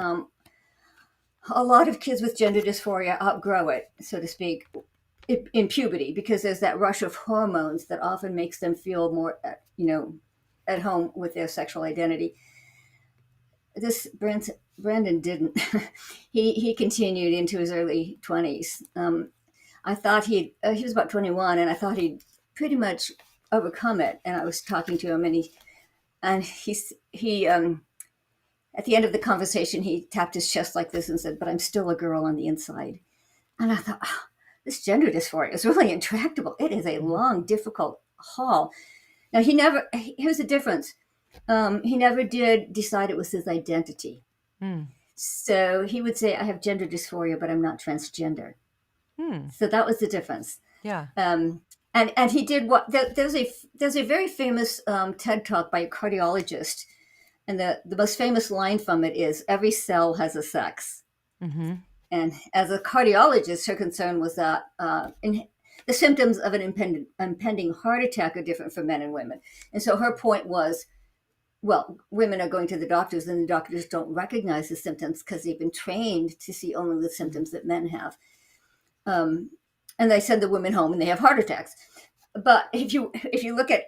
a lot of kids with gender dysphoria outgrow it, so to speak, in puberty, because there's that rush of hormones that often makes them feel more, at home with their sexual identity. This Brandon didn't. He continued into his early 20s. I thought he was about 21, and I thought he'd pretty much overcome it. And I was talking to him, and he at the end of the conversation, he tapped his chest like this and said, "But I'm still a girl on the inside." And I thought, this gender dysphoria is really intractable. It is a long, difficult haul. Now, here's the difference. He never did decide it was his identity. So he would say, I have gender dysphoria, but I'm not transgender. So that was the difference. Yeah. And he did there's a very famous TED talk by a cardiologist. And the most famous line from it is, every cell has a sex. Mm-hmm. And as a cardiologist, her concern was that the symptoms of an impending heart attack are different for men and women. And so her point was, well, women are going to the doctors and the doctors don't recognize the symptoms because they've been trained to see only the symptoms that men have. Um, and they send the women home and they have heart attacks. But if you look at,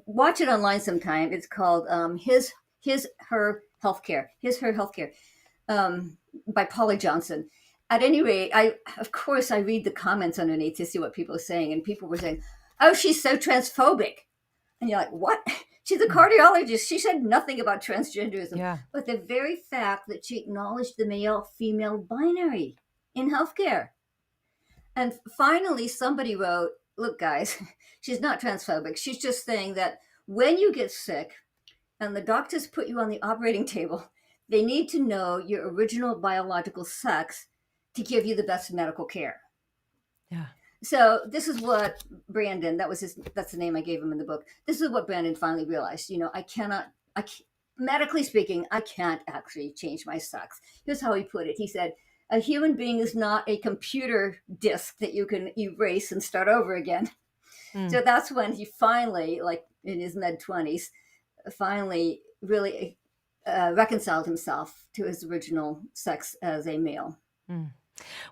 watch it online sometime. It's called Her Healthcare, His Her Healthcare, by Polly Johnson. At any rate, of course I read the comments underneath to see what people are saying, and people were saying, "Oh, she's so transphobic," and you're like, "What?" She's a cardiologist. She said nothing about transgenderism, Yeah. but the very fact that she acknowledged the male-female binary in healthcare. And finally, somebody wrote, "Look, guys, she's not transphobic. She's just saying that when you get sick and the doctors put you on the operating table, they need to know your original biological sex to give you the best medical care." Yeah. So this is what Brandon, that's the name I gave him in the book. This is what Brandon finally realized. Medically speaking, I can't actually change my sex. Here's how he put it. He said, "A human being is not a computer disk that you can erase and start over again." So that's when he finally, like in his mid-20s, finally really reconciled himself to his original sex as a male. Mm.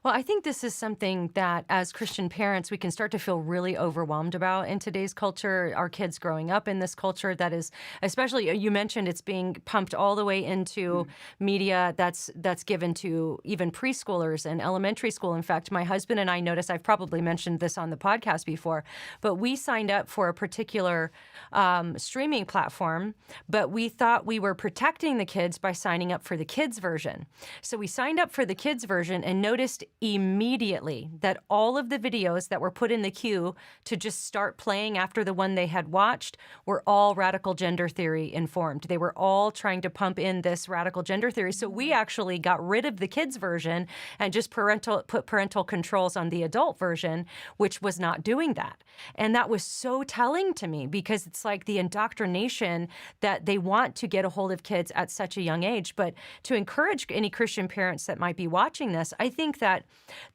Well, I think this is something that as Christian parents, we can start to feel really overwhelmed about in today's culture. Our kids growing up in this culture that is, especially you mentioned it's being pumped all the way into media that's given to even preschoolers and elementary school. In fact, my husband and I noticed, I've probably mentioned this on the podcast before, but we signed up for a particular streaming platform, but we thought we were protecting the kids by signing up for the kids version. So we signed up for the kids version and noticed immediately that all of the videos that were put in the queue to just start playing after the one they had watched were all radical gender theory informed. They were all trying to pump in this radical gender theory. So we actually got rid of the kids version and just put parental controls on the adult version, which was not doing that. And that was so telling to me because it's like the indoctrination that they want to get a hold of kids at such a young age. But to encourage any Christian parents that might be watching this, I think that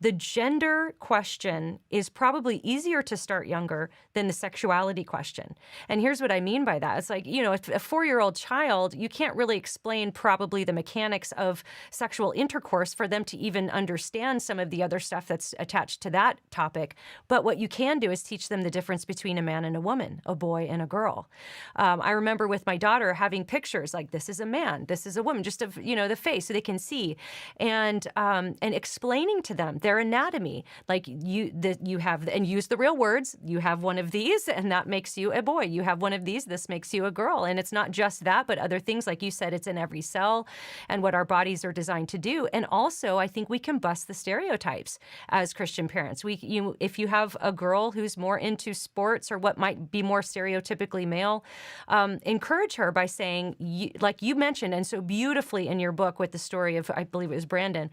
the gender question is probably easier to start younger than the sexuality question. And here's what I mean by that. It's like, a 4-year-old child, you can't really explain probably the mechanics of sexual intercourse for them to even understand some of the other stuff that's attached to that topic. But what you can do is teach them the difference between a man and a woman, a boy and a girl. I remember with my daughter having pictures like this is a man, this is a woman, just of, the face so they can see. And explaining to them their anatomy, like you have, and use the real words. You have one of these, and that makes you a boy. You have one of these, this makes you a girl. And it's not just that, but other things, like you said, it's in every cell and what our bodies are designed to do. And also, I think we can bust the stereotypes as Christian parents. If you have a girl who's more into sports or what might be more stereotypically male, encourage her by saying, like you mentioned, and so beautifully in your book with the story of, I believe it was Brandon,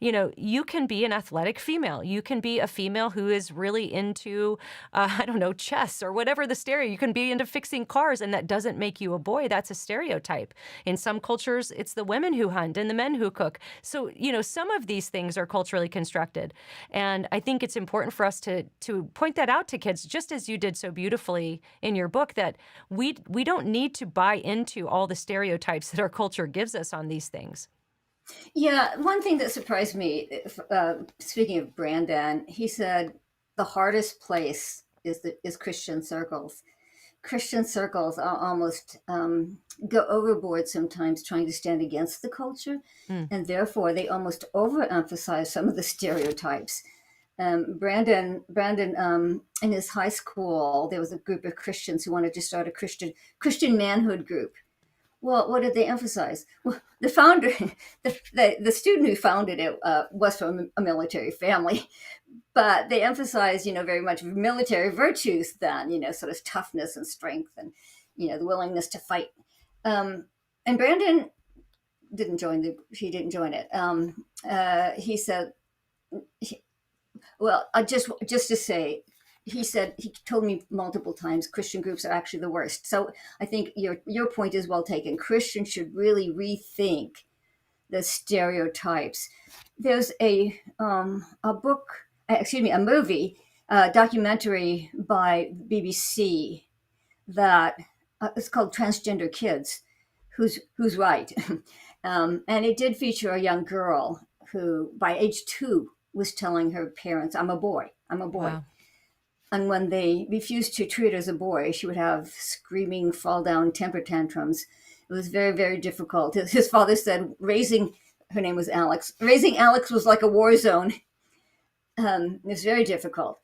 you can be an athletic female. You can be a female who is really into, chess or whatever the stereo. You can be into fixing cars, and that doesn't make you a boy. That's a stereotype. In some cultures, it's the women who hunt and the men who cook. So, some of these things are culturally constructed. And I think it's important for us to point that out to kids, just as you did so beautifully in your book, that we don't need to buy into all the stereotypes that our culture gives us on these things. Yeah, one thing that surprised me, speaking of Brandon, he said the hardest place is Christian circles. Christian circles are almost go overboard sometimes trying to stand against the culture, and therefore they almost overemphasize some of the stereotypes. Brandon, in his high school, there was a group of Christians who wanted to start a Christian manhood group. Well, what did they emphasize? Well, the founder, the student who founded it was from a military family, but they emphasized, very much military virtues then, sort of toughness and strength and, the willingness to fight. And Brandon didn't join it. He said, just to say, he told me multiple times Christian groups are actually the worst. So I think your point is well taken. Christians should really rethink the stereotypes. There's a movie, documentary by BBC that is called Transgender Kids. who's right. And it did feature a young girl who, by age 2, was telling her parents, "I'm a boy. I'm a boy." Wow. And when they refused to treat her as a boy, she would have screaming, fall down temper tantrums. It was very, very difficult. His father said raising, her name was Alex, raising Alex was like a war zone. It was very difficult.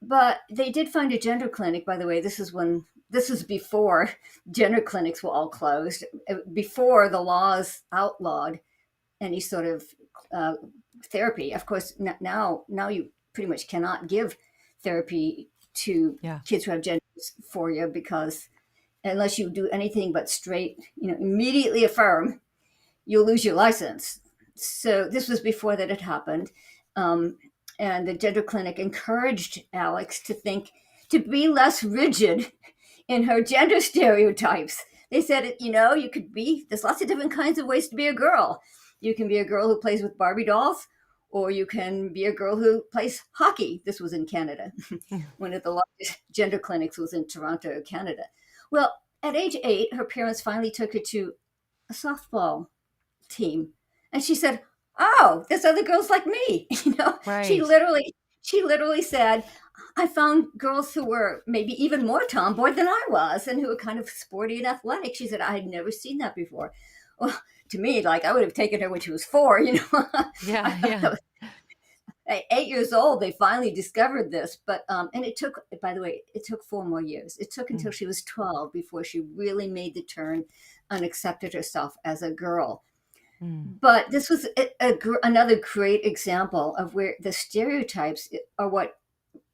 But they did find a gender clinic, by the way. This is before gender clinics were all closed, before the laws outlawed any sort of therapy. Of course, now you pretty much cannot give therapy to Yeah. kids who have gender dysphoria, because unless you do anything but straight, immediately affirm, you'll lose your license. So this was before that had happened. Um, and the gender clinic encouraged Alex to be less rigid in her gender stereotypes. They said, there's lots of different kinds of ways to be a girl. You can be a girl who plays with Barbie dolls, or you can be a girl who plays hockey. This was in Canada. One of the largest gender clinics was in Toronto, Canada. Well, at age 8, her parents finally took her to a softball team. And she said, "Oh, there's other girls like me." She Right. literally said, "I found girls who were maybe even more tomboy than I was, and who were kind of sporty and athletic." She said, "I had never seen that before." Well, to me, like, I would have taken her when she was 4, Yeah. Yeah. At 8 years old, they finally discovered this. But and it took, by the way, it took 4 more years. It took until she was 12 before she really made the turn and accepted herself as a girl. Mm. But this was another great example of where the stereotypes are what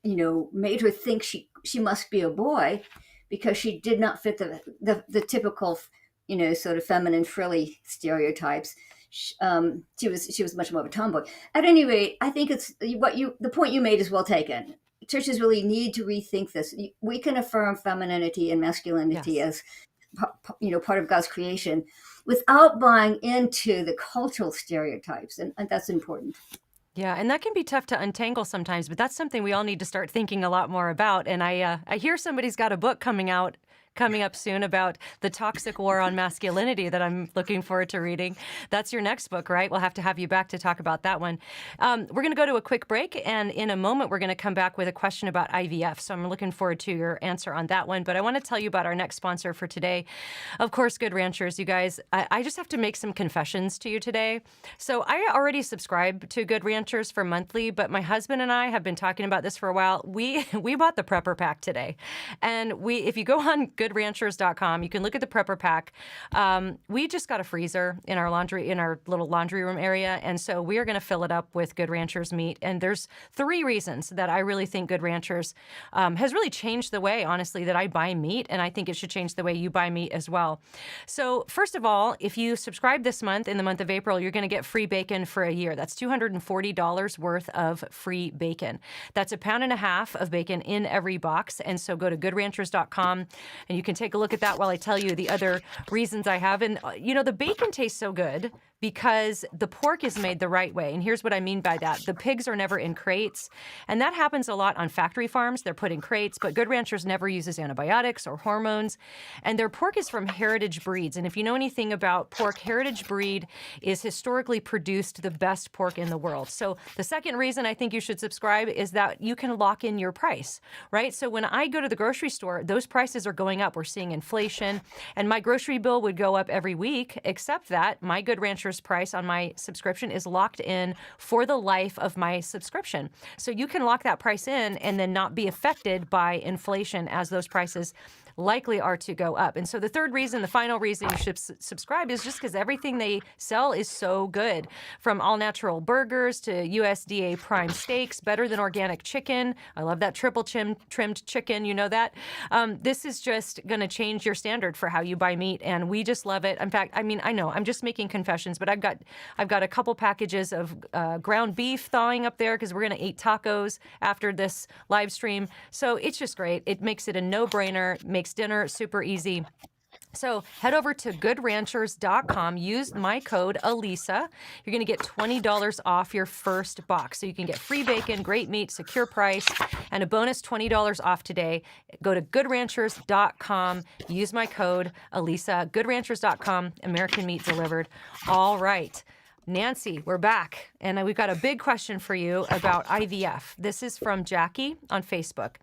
made her think she must be a boy, because she did not fit the typical sort of feminine frilly stereotypes. She was much more of a tomboy. At any rate, I think it's the point you made is well taken. Churches really need to rethink this. We can affirm femininity and masculinity Yes. as part of God's creation, without buying into the cultural stereotypes, and that's important. Yeah, and that can be tough to untangle sometimes, but that's something we all need to start thinking a lot more about. And I hear somebody's got a book coming up soon about the toxic war on masculinity that I'm looking forward to reading. That's your next book, right? We'll have to have you back to talk about that one. We're going to go to a quick break, and in a moment, we're going to come back with a question about IVF. So I'm looking forward to your answer on that one. But I want to tell you about our next sponsor for today. Of course, Good Ranchers, you guys. I just have to make some confessions to you today. So I already subscribe to Good Ranchers for monthly, but my husband and I have been talking about this for a while. We bought the Prepper Pack today, and if you go on goodranchers.com, you can look at the Prepper Pack. We just got a freezer in our little laundry room area, and so we are going to fill it up with Good Ranchers meat. And there's 3 reasons that I really think Good Ranchers has really changed the way, honestly, that I buy meat, and I think it should change the way you buy meat as well. So first of all, if you subscribe this month, in the month of April, you're going to get free bacon for a year. That's $240 worth of free bacon. That's 1.5 pounds of bacon in every box. And so go to goodranchers.com and you can take a look at that while I tell you the other reasons I have. And, the bacon tastes so good because the pork is made the right way. And here's what I mean by that. The pigs are never in crates. And that happens a lot on factory farms. They're put in crates, but Good Ranchers never uses antibiotics or hormones. And their pork is from heritage breeds. And if you know anything about pork, heritage breed is historically produced the best pork in the world. So the second reason I think you should subscribe is that you can lock in your price, right? So when I go to the grocery store, those prices are going up. We're seeing inflation, and my grocery bill would go up every week, except that my Good Ranchers price on my subscription is locked in for the life of my subscription. So you can lock that price in and then not be affected by inflation as those prices likely are to go up. And so the third reason, the final reason you should subscribe is just because everything they sell is so good. From all natural burgers to USDA prime steaks, better than organic chicken. I love that triple trimmed chicken. You know that. This is just going to change your standard for how you buy meat, and we just love it. In fact, I know I'm just making confessions, but I've got a couple packages of ground beef thawing up there because we're going to eat tacos after this live stream. So it's just great. It makes it a no-brainer. Makes dinner super easy. So head over to goodranchers.com. Use my code Alisa. You're going to get $20 off your first box. So you can get free bacon, great meat, secure price, and a bonus $20 off today. Go to goodranchers.com. Use my code Alisa. Goodranchers.com. American meat delivered. All right. Nancy, we're back. And we've got a big question for you about IVF. This is from Jackie on Facebook.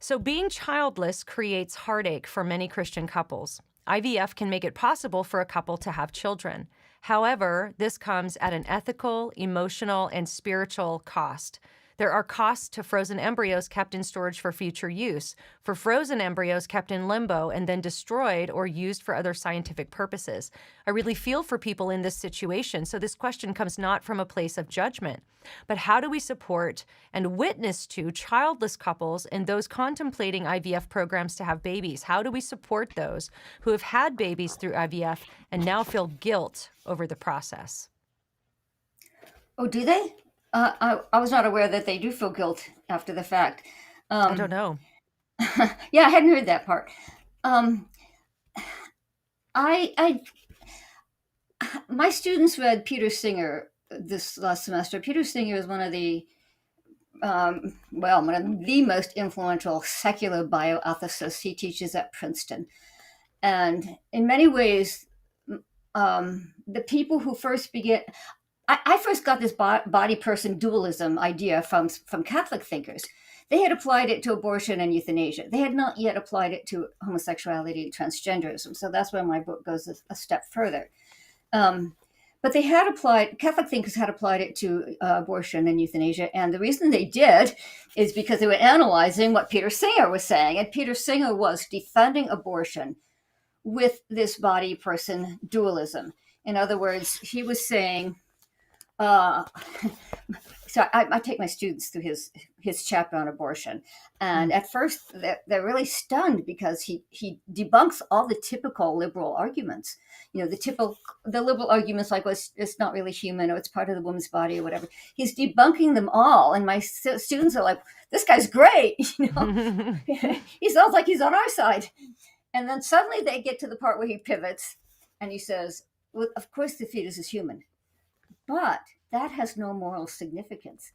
So being childless creates heartache for many Christian couples. IVF can make it possible for a couple to have children. However, this comes at an ethical, emotional, and spiritual cost. There are costs to frozen embryos kept in storage for future use, for frozen embryos kept in limbo and then destroyed or used for other scientific purposes. I really feel for people in this situation, so this question comes not from a place of judgment, but how do we support and witness to childless couples and those contemplating IVF programs to have babies? How do we support those who have had babies through IVF and now feel guilt over the process? Oh, do they? I was not aware that they do feel guilt after the fact. I don't know. Yeah, I hadn't heard that part. Um, I my students read Peter Singer this last semester. Peter Singer is one of the one of the most influential secular bioethicists. He teaches at Princeton, and in many ways, the people who first began. I first got this body person dualism idea from Catholic thinkers. They had applied it to abortion and euthanasia. They had not yet applied it to homosexuality and transgenderism. So that's where my book goes a step further. But they had applied, Catholic thinkers had applied it to abortion and euthanasia. And the reason they did is because they were analyzing what Peter Singer was saying. And Peter Singer was defending abortion with this body person dualism. In other words, he was saying, so I take my students through his chapter on abortion, and at first they're really stunned because he debunks all the typical liberal arguments. You know, the liberal arguments like, well, it's not really human, or it's part of the woman's body, or whatever. He's debunking them all, and my students are like, "This guy's great!" You know, he sounds like he's on our side. And then suddenly they get to the part where he pivots, and he says, "Well, of course the fetus is human. But that has no moral significance.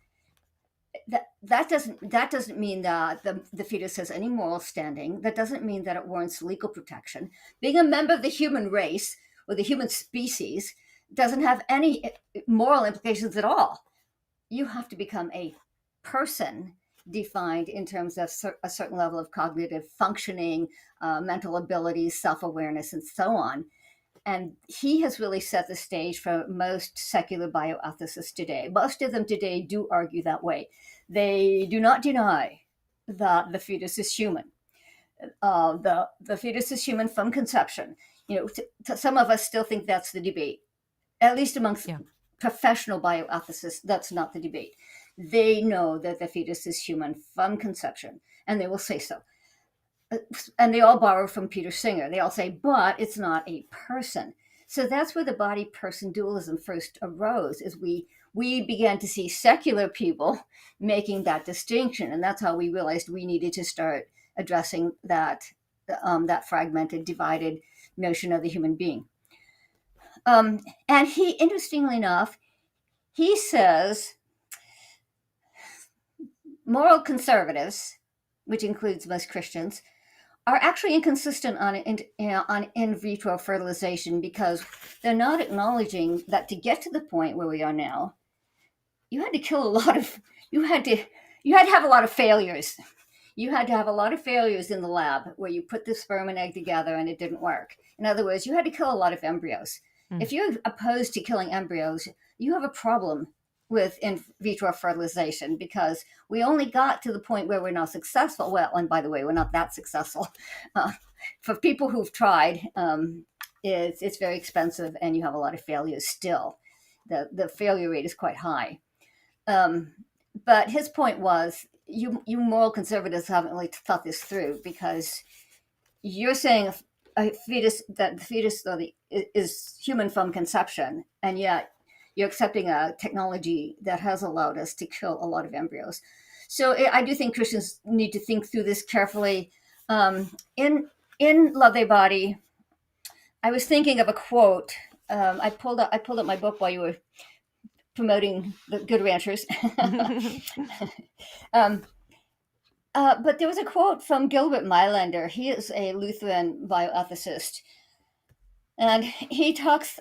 That doesn't mean that the fetus has any moral standing. That doesn't mean that it warrants legal protection. Being a member of the human race or the human species doesn't have any moral implications at all. You have to become a person defined in terms of a certain level of cognitive functioning, mental abilities, self-awareness, and so on." And he has really set the stage for most secular bioethicists today. Most of them today do argue that way. They do not deny that the fetus is human. The fetus is human from conception. You know, some of us still think that's the debate. At least amongst professional bioethicists, that's not the debate. They know that the fetus is human from conception, and they will say so. And they all borrow from Peter Singer. They all say, but it's not a person. So that's where the body person dualism first arose, is we began to see secular people making that distinction. And that's how we realized we needed to start addressing that fragmented, divided notion of the human being. And he, interestingly enough, he says moral conservatives, which includes most Christians, are actually inconsistent on in vitro fertilization, because they're not acknowledging that to get to the point where we are now, you had to have a lot of failures. You had to have a lot of failures in the lab where you put the sperm and egg together and it didn't work. In other words, you had to kill a lot of embryos. If you're opposed to killing embryos, you have a problem with in vitro fertilization, because we only got to the point where we're now successful. Well, and by the way, we're not that successful. For people who've tried, it's very expensive, and you have a lot of failures still. The failure rate is quite high. But his point was, you moral conservatives haven't really thought this through, because you're saying the fetus is human from conception, and yet you're accepting a technology that has allowed us to kill a lot of embryos. So I do think Christians need to think through this carefully. In Love Thy Body, I was thinking of a quote. I pulled up my book while you were promoting the Good Ranchers. um, but there was a quote from Gilbert Mylander. He is a Lutheran bioethicist, and he has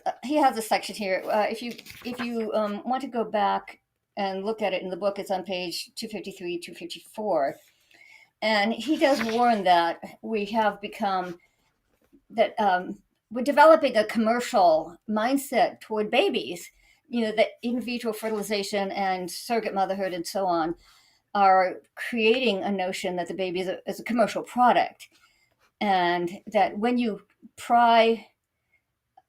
a section here. If you want to go back and look at it in the book, it's on page 253, 254. And he does warn that we have become that we're developing a commercial mindset toward babies. That in vitro fertilization and surrogate motherhood and so on are creating a notion that the baby is a commercial product, and that when you pry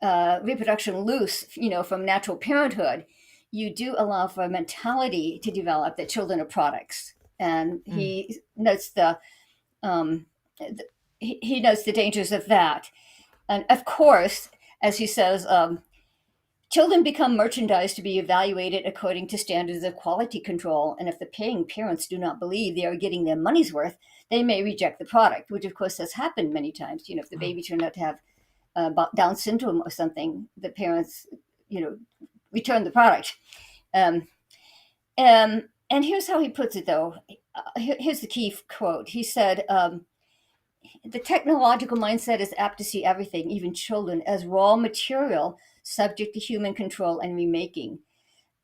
reproduction loose, from natural parenthood, you do allow for a mentality to develop that children are products. And he notes um, he notes the dangers of that. And of course, as he says, children become merchandise to be evaluated according to standards of quality control. And if the paying parents do not believe they are getting their money's worth, they may reject the product, which of course has happened many times. If the baby turned out to have Down syndrome or something, the parents, return the product. And here's how he puts it, though. Here's the key quote. He said, the technological mindset is apt to see everything, even children, as raw material subject to human control and remaking.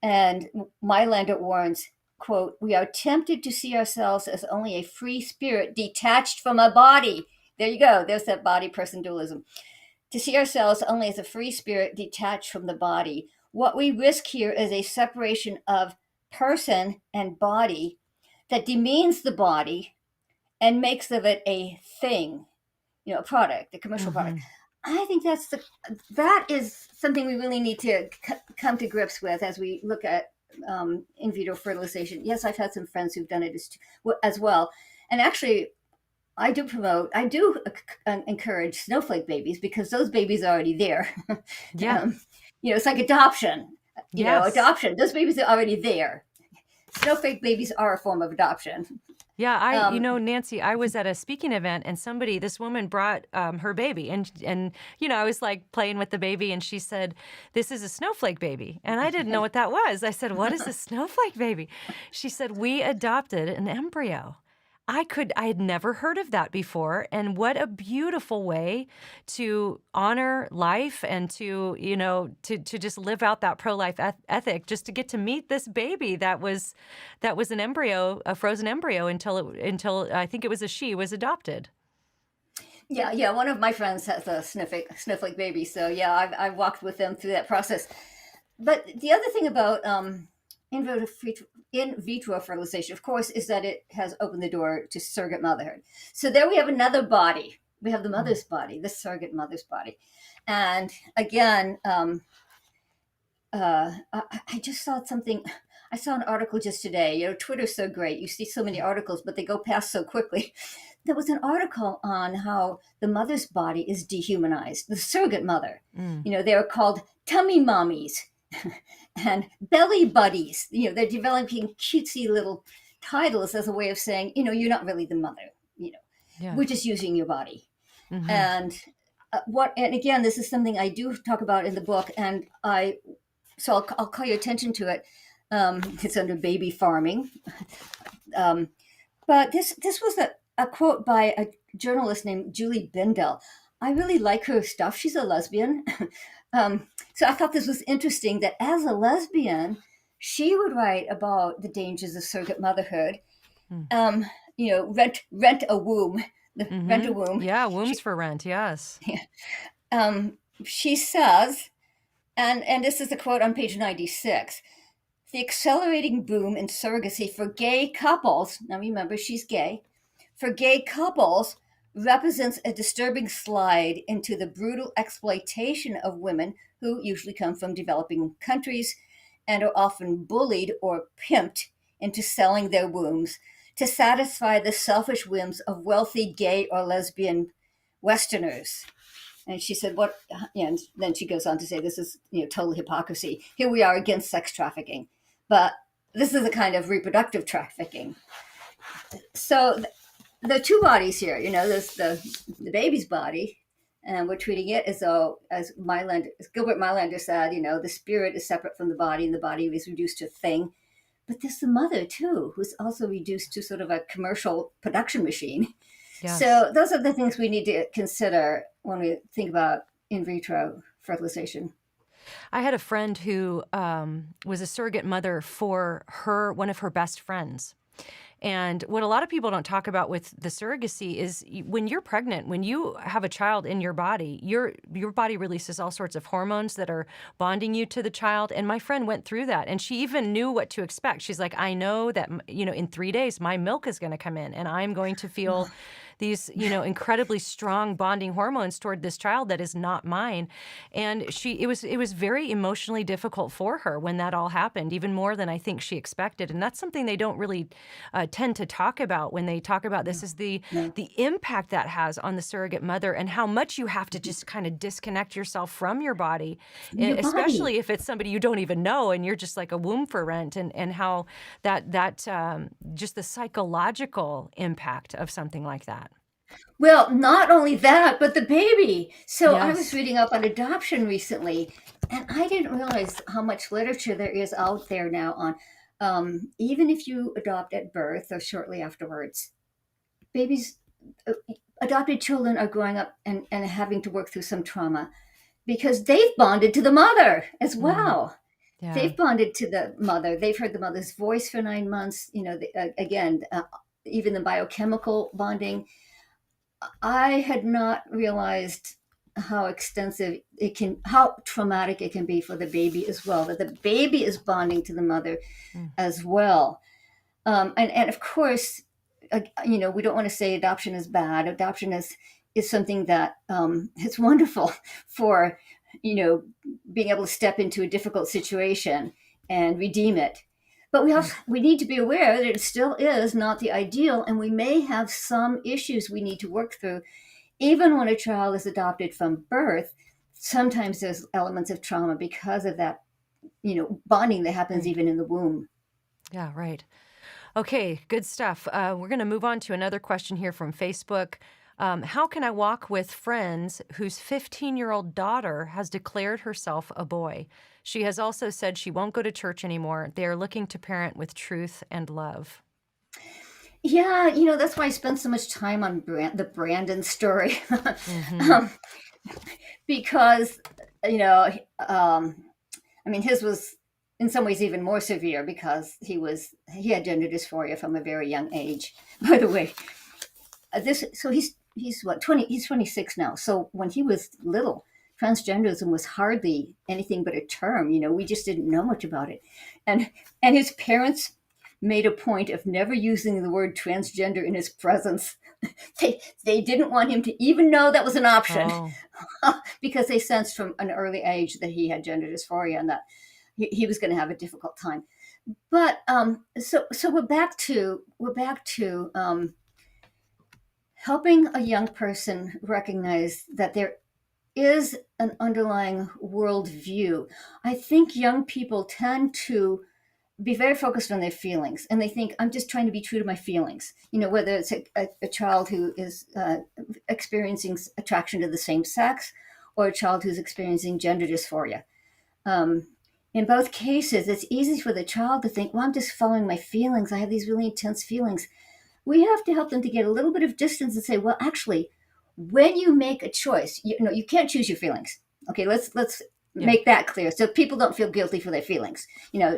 And Mylander warns, quote, we are tempted to see ourselves as only a free spirit detached from a body. There you go. There's that body-person dualism. To see ourselves only as a free spirit detached from the body. What we risk here is a separation of person and body that demeans the body and makes of it a thing, a product, a commercial product. I think that is something we really need to come to grips with as we look at in vitro fertilization. Yes, I've had some friends who've done it as well. And actually, I do encourage snowflake babies, because those babies are already there. Yeah. It's like adoption. Yes. Adoption. Those babies are already there. Snowflake babies are a form of adoption. Yeah, Nancy, I was at a speaking event, and this woman brought her baby, and I was like playing with the baby, and she said, "This is a snowflake baby," and I didn't know what that was. I said, "What is a snowflake baby?" She said, "We adopted an embryo." I had never heard of that before, and what a beautiful way to honor life and to to just live out that pro-life ethic, just to get to meet this baby that was an embryo, a frozen embryo, until I think it was was adopted. Yeah. One of my friends has a snowflake baby, so yeah, I've walked with them through that process. But the other thing about in vitro fertilization, of course, is that it has opened the door to surrogate motherhood. So there we have another body. We have the mother's body, the surrogate mother's body. And again, I just saw something. I saw an article just today. Twitter's so great. You see so many articles, but they go past so quickly. There was an article on how the mother's body is dehumanized, the surrogate mother. They're called tummy mommies and belly buddies. They're developing cutesy little titles as a way of saying, you're not really the mother. We're just using your body. And and again, this is something I do talk about in the book, and I'll call your attention to it. It's under baby farming. But this was a quote by a journalist named Julie Bindel. I really like her stuff. She's a lesbian. So I thought this was interesting that as a lesbian, she would write about the dangers of surrogate motherhood. Rent a womb. Rent a womb. Yeah, wombs for rent, yes. She says, and this is the quote on page 96, the accelerating boom in surrogacy for gay couples, now remember she's gay, for gay couples represents a disturbing slide into the brutal exploitation of women who usually come from developing countries and are often bullied or pimped into selling their wombs to satisfy the selfish whims of wealthy gay or lesbian Westerners. And she said, what? And then she goes on to say, this is total hypocrisy. Here we are against sex trafficking, but this is a kind of reproductive trafficking. So there are two bodies here. There's the baby's body, And we're treating it as though, as Gilbert Mylander said, the spirit is separate from the body, and the body is reduced to a thing. But there's the mother too, who's also reduced to sort of a commercial production machine. Yes. So those are the things we need to consider when we think about in vitro fertilization. I had a friend who was a surrogate mother for one of her best friends. And what a lot of people don't talk about with the surrogacy is when you're pregnant, when you have a child in your body, your body releases all sorts of hormones that are bonding you to the child. And my friend went through that, and she even knew what to expect. She's like, I know that, in 3 days, my milk is going to come in, and I'm going to feel these, incredibly strong bonding hormones toward this child that is not mine. And it was very emotionally difficult for her when that all happened, even more than I think she expected. And that's something they don't really tend to talk about when they talk about this, is the impact that has on the surrogate mother, and how much you have to just kind of disconnect yourself from your body, especially if it's somebody you don't even know and you're just like a womb for rent, and how that just the psychological impact of something like that. Well, not only that, but the baby. So I Yes. was reading up on adoption recently, and I didn't realize how much literature there is out there now on even if you adopt at birth or shortly afterwards, babies, adopted children are growing up and having to work through some trauma because they've bonded to the mother as well. Yeah. They've bonded to the mother. They've heard the mother's voice for 9 months. Again, even the biochemical bonding. I had not realized how extensive how traumatic it can be for the baby as well, that the baby is bonding to the mother as well. And of course, we don't want to say adoption is bad. Adoption is something that it's wonderful for, being able to step into a difficult situation and redeem it. But we need to be aware that it still is not the ideal, and we may have some issues we need to work through. Even when a child is adopted from birth, sometimes there's elements of trauma because of that, bonding that happens even in the womb. Yeah, right. Okay, good stuff. We're going to move on to another question here from Facebook. How can I walk with friends whose 15-year-old daughter has declared herself a boy? She has also said she won't go to church anymore. They are looking to parent with truth and love. Yeah, that's why I spent so much time on the Brandon story. Because, his was in some ways even more severe because he had gender dysphoria from a very young age. By the way, he's what, 20, he's 26 now. So when he was little, transgenderism was hardly anything but a term. We just didn't know much about it. And his parents made a point of never using the word transgender in his presence. They didn't want him to even know that was an option because they sensed from an early age that he had gender dysphoria and that he was going to have a difficult time. But so we're back to helping a young person recognize that there is an underlying worldview. I think young people tend to be very focused on their feelings, and they think, I'm just trying to be true to my feelings. Whether it's a child who is experiencing attraction to the same sex, or a child who's experiencing gender dysphoria. In both cases, it's easy for the child to think, well, I'm just following my feelings. I have these really intense feelings. We have to help them to get a little bit of distance and say, well, actually, when you make a choice, you can't choose your feelings. Okay, let's make that clear so people don't feel guilty for their feelings.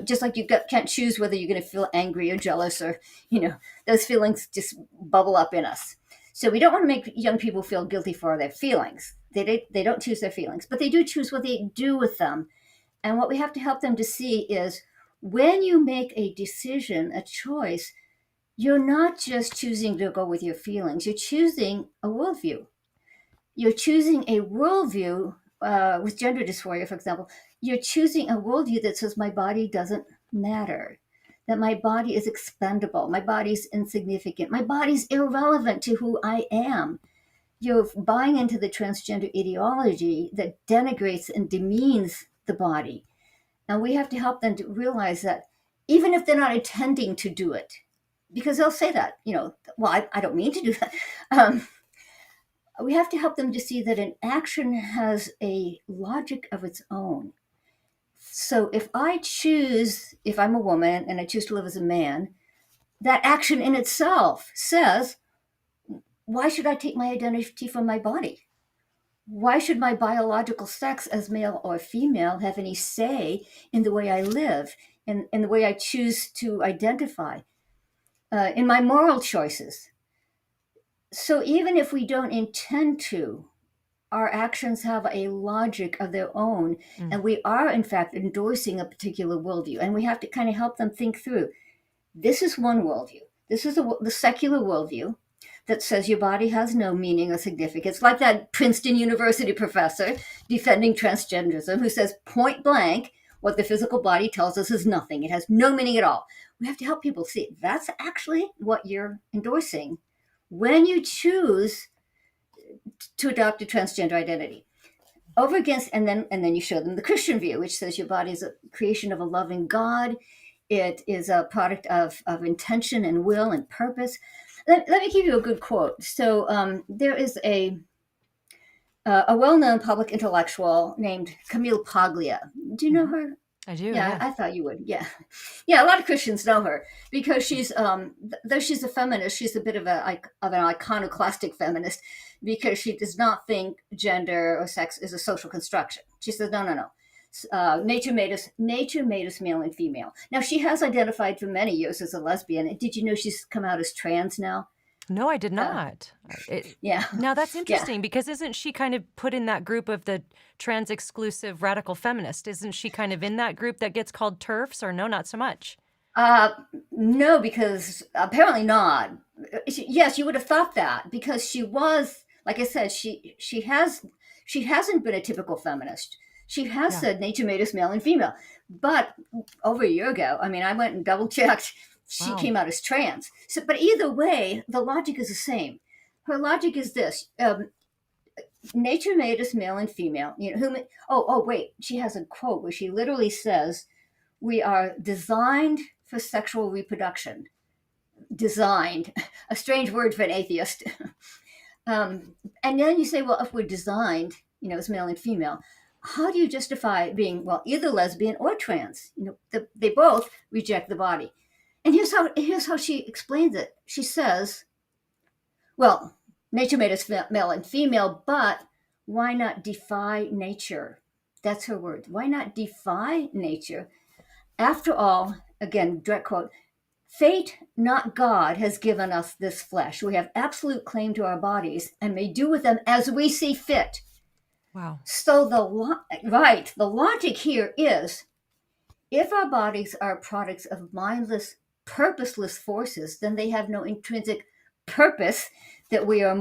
Just like you can't choose whether you're going to feel angry or jealous, or those feelings just bubble up in us. So we don't want to make young people feel guilty for their feelings. They don't choose their feelings, but they do choose what they do with them. And what we have to help them to see is, when you make a decision, a choice, you're not just choosing to go with your feelings. You're choosing a worldview. You're choosing a worldview with gender dysphoria, for example. You're choosing a worldview that says my body doesn't matter, that my body is expendable, my body's insignificant, my body's irrelevant to who I am. You're buying into the transgender ideology that denigrates and demeans the body. And we have to help them to realize that, even if they're not intending to do it, because they'll say that, well, I don't mean to do that. We have to help them to see that an action has a logic of its own. So if I'm a woman and I choose to live as a man, that action in itself says, why should I take my identity from my body? Why should my biological sex as male or female have any say in the way I live, in the way I choose to identify, in my moral choices? So even if we don't intend to, our actions have a logic of their own, and we are, in fact, endorsing a particular worldview. And we have to kind of help them think through, this is one worldview. This is the secular worldview that says your body has no meaning or significance, like that Princeton University professor defending transgenderism who says point blank, what the physical body tells us is nothing. It has no meaning at all. We have to help people see that's actually what you're endorsing when you choose to adopt a transgender identity. Over against, and then you show them the Christian view, which says your body is a creation of a loving God. It is a product of intention and will and purpose. Let me give you a good quote. So there is a well-known public intellectual named Camille Paglia. Do you know her? I do. Yeah, I thought you would. Yeah, yeah. A lot of Christians know her because she's, though she's a feminist, she's a bit of an iconoclastic feminist because she does not think gender or sex is a social construction. She says, no. Nature made us male and female. Now she has identified for many years as a lesbian. Did you know she's come out as trans now? No, I did not. Yeah. Now that's interesting because isn't she kind of put in that group of the trans exclusive radical feminist? Isn't she kind of in that group that gets called TERFs, or no, not so much? No, because apparently not. Yes, you would have thought that because she was, like I said, she hasn't been a typical feminist. She has said nature made us male and female, but over a year ago, I mean, I went and double checked. She came out as trans. So, but either way, the logic is the same. Her logic is this: nature made us male and female. You know, wait, she has a quote where she literally says, "We are designed for sexual reproduction." Designed, a strange word for an atheist. And then you say, well, if we're designed, you know, as male and female, how do you justify being, well, either lesbian or trans? You know, they both reject the body. And here's how she explains it. She says, well, nature made us male and female, but why not defy nature? That's her word. Why not defy nature? After all, again, direct quote, fate, not God, has given us this flesh. We have absolute claim to our bodies and may do with them as we see fit. Wow. So the logic here is, if our bodies are products of mindless, purposeless forces, then they have no intrinsic purpose that we are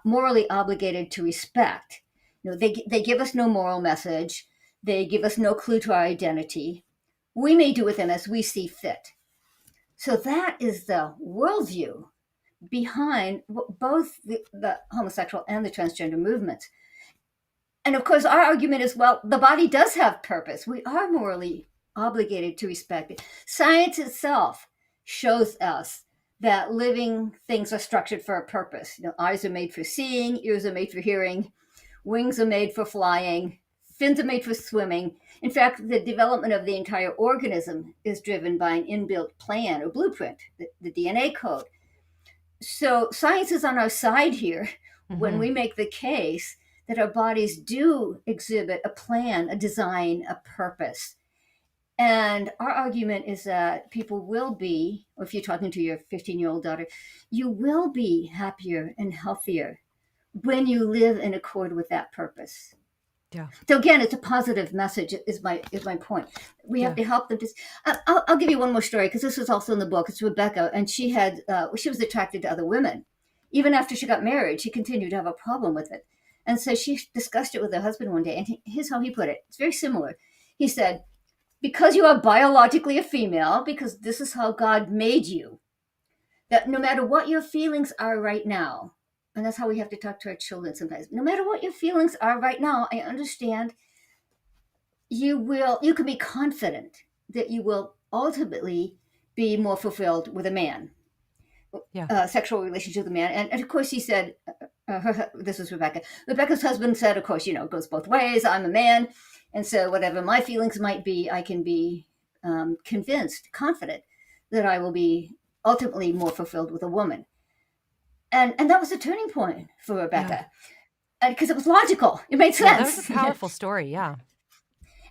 morally obligated to respect. You know, they give us no moral message. They give us no clue to our identity. We may do with them as we see fit. So that is the worldview behind both the homosexual and the transgender movements. And of course, our argument is, well, the body does have purpose. We are morally obligated to respect it. Science itself shows us that living things are structured for a purpose. You know, eyes are made for seeing, ears are made for hearing, wings are made for flying, fins are made for swimming. In fact, the development of the entire organism is driven by an inbuilt plan or blueprint, the DNA code. So science is on our side here when we make the case that our bodies do exhibit a plan, a design, a purpose. And our argument is that people will be, or if you're talking to your 15-year-old daughter, you will be happier and healthier when you live in accord with that purpose. Yeah. So again, it's a positive message. Is my point. We have to help them. I'll give you one more story because this is also in the book. It's Rebecca, and she was attracted to other women. Even after she got married, she continued to have a problem with it. And so she discussed it with her husband one day, and here's how he put it. It's very similar. He said, because you are biologically a female, because this is how God made you, that no matter what your feelings are right now, and that's how we have to talk to our children sometimes, no matter what your feelings are right now, I understand you can be confident that you will ultimately be more fulfilled with a man. Sexual relationship with a man. And of course, he said, this was Rebecca. Rebecca's husband said, of course, it goes both ways. I'm a man. And so whatever my feelings might be, I can be convinced, confident that I will be ultimately more fulfilled with a woman. And that was a turning point for Rebecca. Because it was logical. It made sense. Yeah, that was a powerful story. Yeah.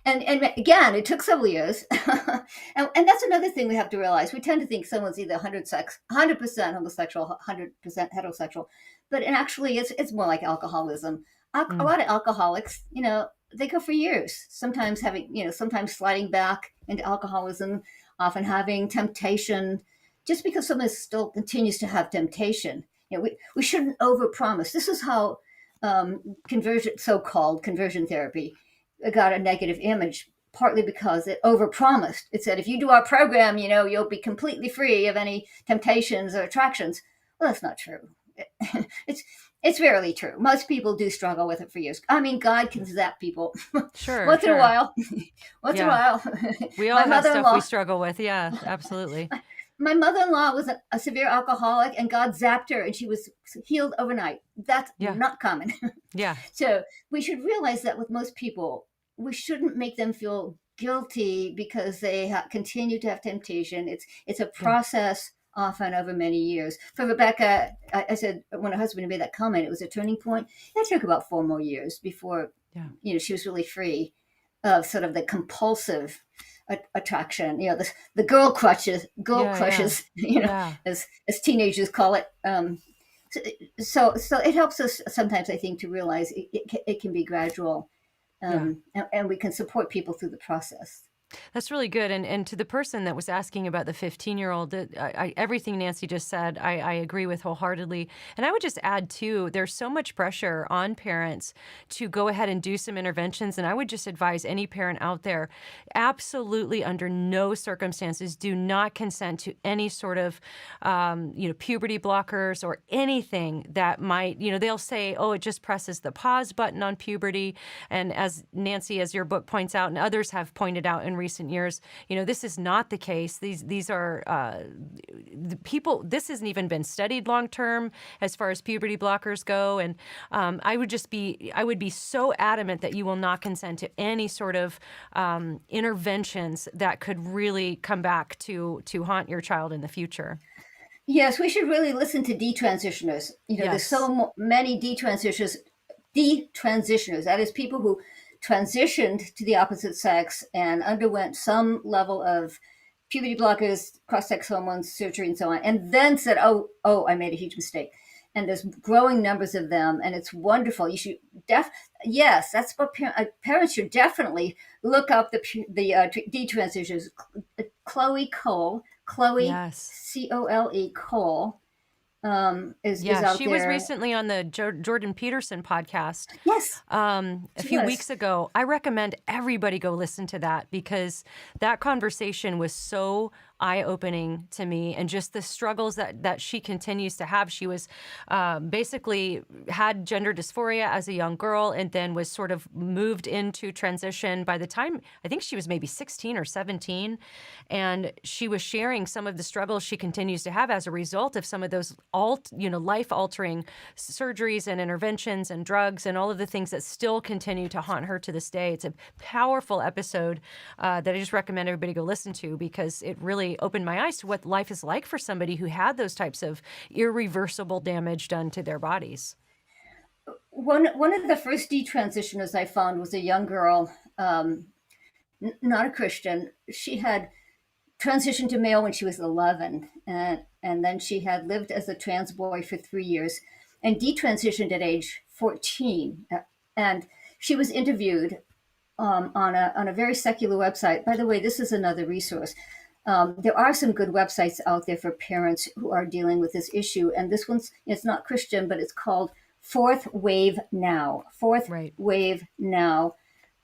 And again, it took several years. and that's another thing we have to realize. We tend to think someone's either 100% homosexual, 100% heterosexual. But actually, it's more like alcoholism. A lot of alcoholics, they go for years, sometimes sometimes sliding back into alcoholism, often having temptation, just because someone still continues to have temptation. We shouldn't overpromise. This is how so-called conversion therapy got a negative image, partly because it overpromised. It said, if you do our program, you'll be completely free of any temptations or attractions. Well, that's not true. It's rarely true. Most people do struggle with it for years. I mean, God can zap people Sure. once in a while. In a while. We all have stuff we struggle with. Yeah, absolutely. My mother-in-law was a severe alcoholic, and God zapped her, and she was healed overnight. That's not common. Yeah. So we should realize that with most people, we shouldn't make them feel guilty because they continue to have temptation. It's a process, often over many years. For Rebecca, I said when her husband made that comment, it was a turning point. It took about 4 more years before she was really free of sort of the compulsive attraction, the girl crushes, as teenagers call it. So it helps us sometimes, I think, to realize it can be gradual, and we can support people through the process. That's really good. And to the person that was asking about the 15-year-old, everything Nancy just said, I agree with wholeheartedly. And I would just add, too, there's so much pressure on parents to go ahead and do some interventions. And I would just advise any parent out there, absolutely under no circumstances, do not consent to any sort of, puberty blockers or anything that might, they'll say, oh, it just presses the pause button on puberty. And as Nancy, as your book points out, and others have pointed out in recent years, this is not the case. These are the people. This hasn't even been studied long term as far as puberty blockers go. And I would be so adamant that you will not consent to any sort of interventions that could really come back to haunt your child in the future. Yes, we should really listen to detransitioners. There's so many detransitioners. That is people who transitioned to the opposite sex and underwent some level of puberty blockers, cross-sex hormones, surgery, and so on, and then said, oh, I made a huge mistake. And there's growing numbers of them, and it's wonderful. You should that's what parents should definitely look up the detransitioners. Chloe Cole, C-O-L-E, Cole. Is out there. She was recently on the Jordan Peterson podcast. Yes. A few weeks ago. I recommend everybody go listen to that because that conversation was so eye-opening to me, and just the struggles that she continues to have. She was basically had gender dysphoria as a young girl, and then was sort of moved into transition by the time I think she was maybe 16 or 17, and she was sharing some of the struggles she continues to have as a result of some of those life-altering surgeries and interventions and drugs and all of the things that still continue to haunt her to this day. It's a powerful episode that I just recommend everybody go listen to because it really opened my eyes to what life is like for somebody who had those types of irreversible damage done to their bodies. One of the first detransitioners I found was a young girl, not a Christian. She had transitioned to male when she was 11, and then she had lived as a trans boy for 3 years and detransitioned at age 14. And she was interviewed on a very secular website. By the way, this is another resource. There are some good websites out there for parents who are dealing with this issue. And this one's, it's not Christian, but it's called Fourth Wave Now. Wave Now.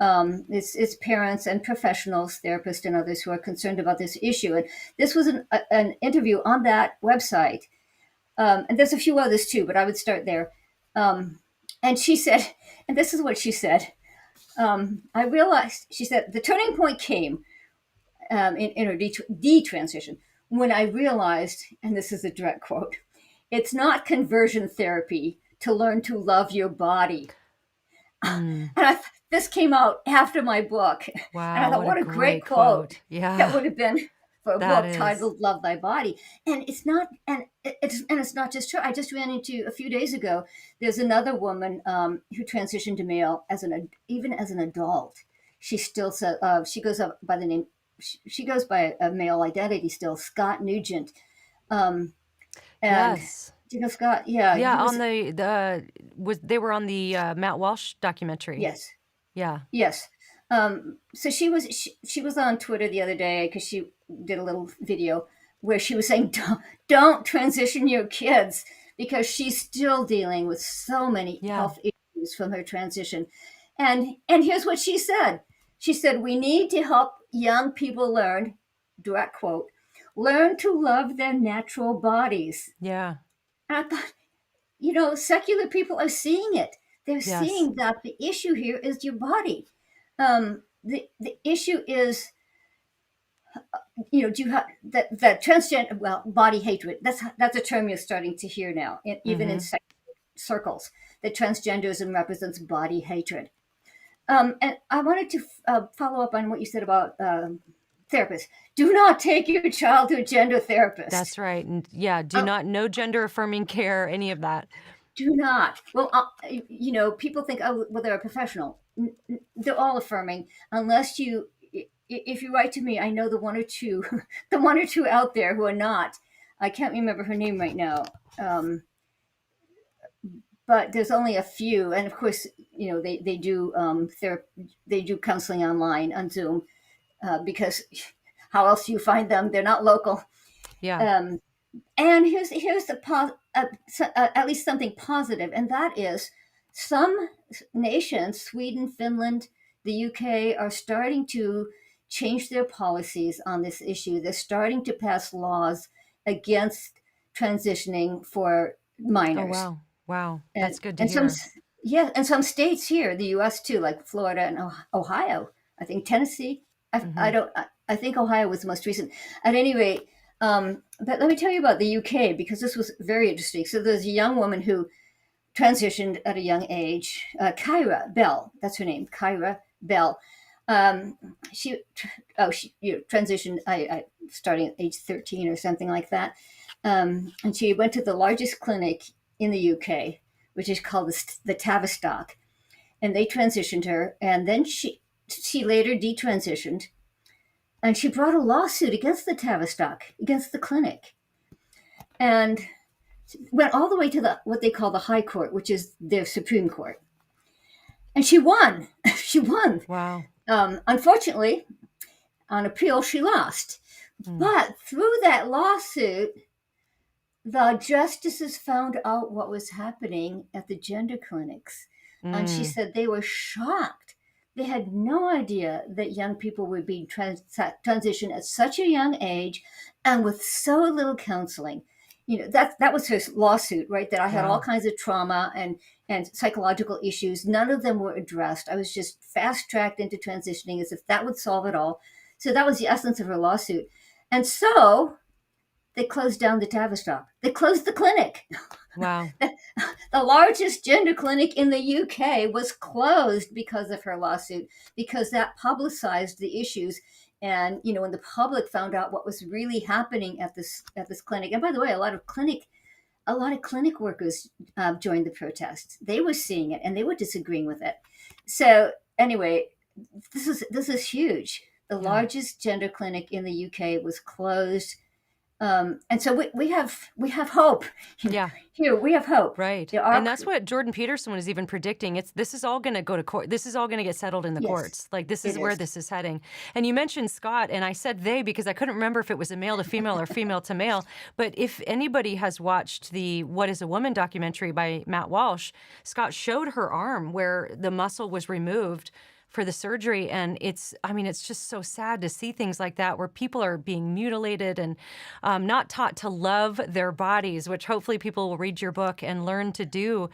It's parents and professionals, therapists and others who are concerned about this issue. And this was an interview on that website. And there's a few others too, but I would start there. And she said, and this is what she said, I realized, she said, the turning point came in her detransition when I realized, and this is a direct quote, it's not conversion therapy to learn to love your body. Mm. And this came out after my book. And I Wow, thought, what a what a great great quote quote. that Yeah, would have been for a that book is. titled Love Thy Body. And it's not just her. I just ran into a few days ago. There's another woman who transitioned to male even as an adult. She still says she goes up by the name. She goes by a male identity still, Scott Nugent. Um, and Yes. do you know Scott? Yeah, Yeah, he on was. the was they were on the Matt Walsh documentary. Yes, Yeah. yes. So she was on Twitter the other day because she did a little video where she was saying don't transition your kids because she's still dealing with so many Yeah. health issues from her transition. And here's what she said. She said we need to help young people learn, direct quote, learn to love their natural bodies. Yeah. And I thought, secular people are seeing it. They're Yes. seeing that the issue here is your body. The issue is, do you have that transgender, well, body hatred? That's a term you're starting to hear now, even in Mhm. circles. That transgenderism represents body hatred. And I wanted to follow up on what you said about therapists. Do not take your child to a gender therapist. That's right. And yeah, do not no gender affirming care, any of that. Do not. Well, people think, oh, well, they're a professional. They're all affirming, unless if you write to me, I know the one or two, the one or two out there who are not. I can't remember her name right now, but there's only a few, and of course, they do they do counseling online on Zoom because how else do you find them? They're not local. Yeah. Um, And here's at least something positive, and that is some nations, Sweden, Finland, the UK, are starting to change their policies on this issue. They're starting to pass laws against transitioning for Oh, minors, wow. Wow. and That's good to and some hear. yeah, and some states here, the U.S. too, like Florida and Ohio. I think Tennessee. I Mhm. don't. I think Ohio was the most recent. At any rate, but let me tell you about the UK because this was very interesting. So there's a young woman who transitioned at a young age. Kyra Bell, that's her name. Kyra Bell. Um, she transitioned. Starting at age 13 or something like that, and she went to the largest clinic in the UK, which is called the Tavistock, and they transitioned her, and then she later detransitioned, and she brought a lawsuit against the Tavistock, against the clinic, and went all the way to what they call the High Court, which is their Supreme Court, and she won. She won. Wow. Unfortunately, on appeal, she lost. Mm. But through that lawsuit, the justices found out what was happening at the gender clinics. And she Mm. said they were shocked. They had no idea that young people would be transitioned at such a young age and with so little counseling. That was her lawsuit, right? That I had all Wow. kinds of trauma and psychological issues. None of them were addressed. I was just fast tracked into transitioning as if that would solve it all. So that was the essence of her lawsuit. And so they closed down the Tavistock. They closed the clinic. Wow. The largest gender clinic in the UK was closed because of her lawsuit, because that publicized the issues. And when the public found out what was really happening at this clinic, and by the way, a lot of clinic workers joined the protests. They were seeing it and they were disagreeing with it. So anyway, this is huge. The Yeah. largest gender clinic in the UK was closed, and so we have hope. Yeah. Here we have hope. Right. There And are that's what Jordan Peterson was even predicting. This is all going to go to court. This is all going to get settled in the Yes, courts. Like this it is where is. this is heading. And you mentioned Scott, and I said they because I couldn't remember if it was a male to female or female to male. But if anybody has watched the What is a Woman documentary by Matt Walsh, Scott showed her arm where the muscle was removed for the surgery. And it's just so sad to see things like that where people are being mutilated and not taught to love their bodies, which hopefully people will read your book and learn to do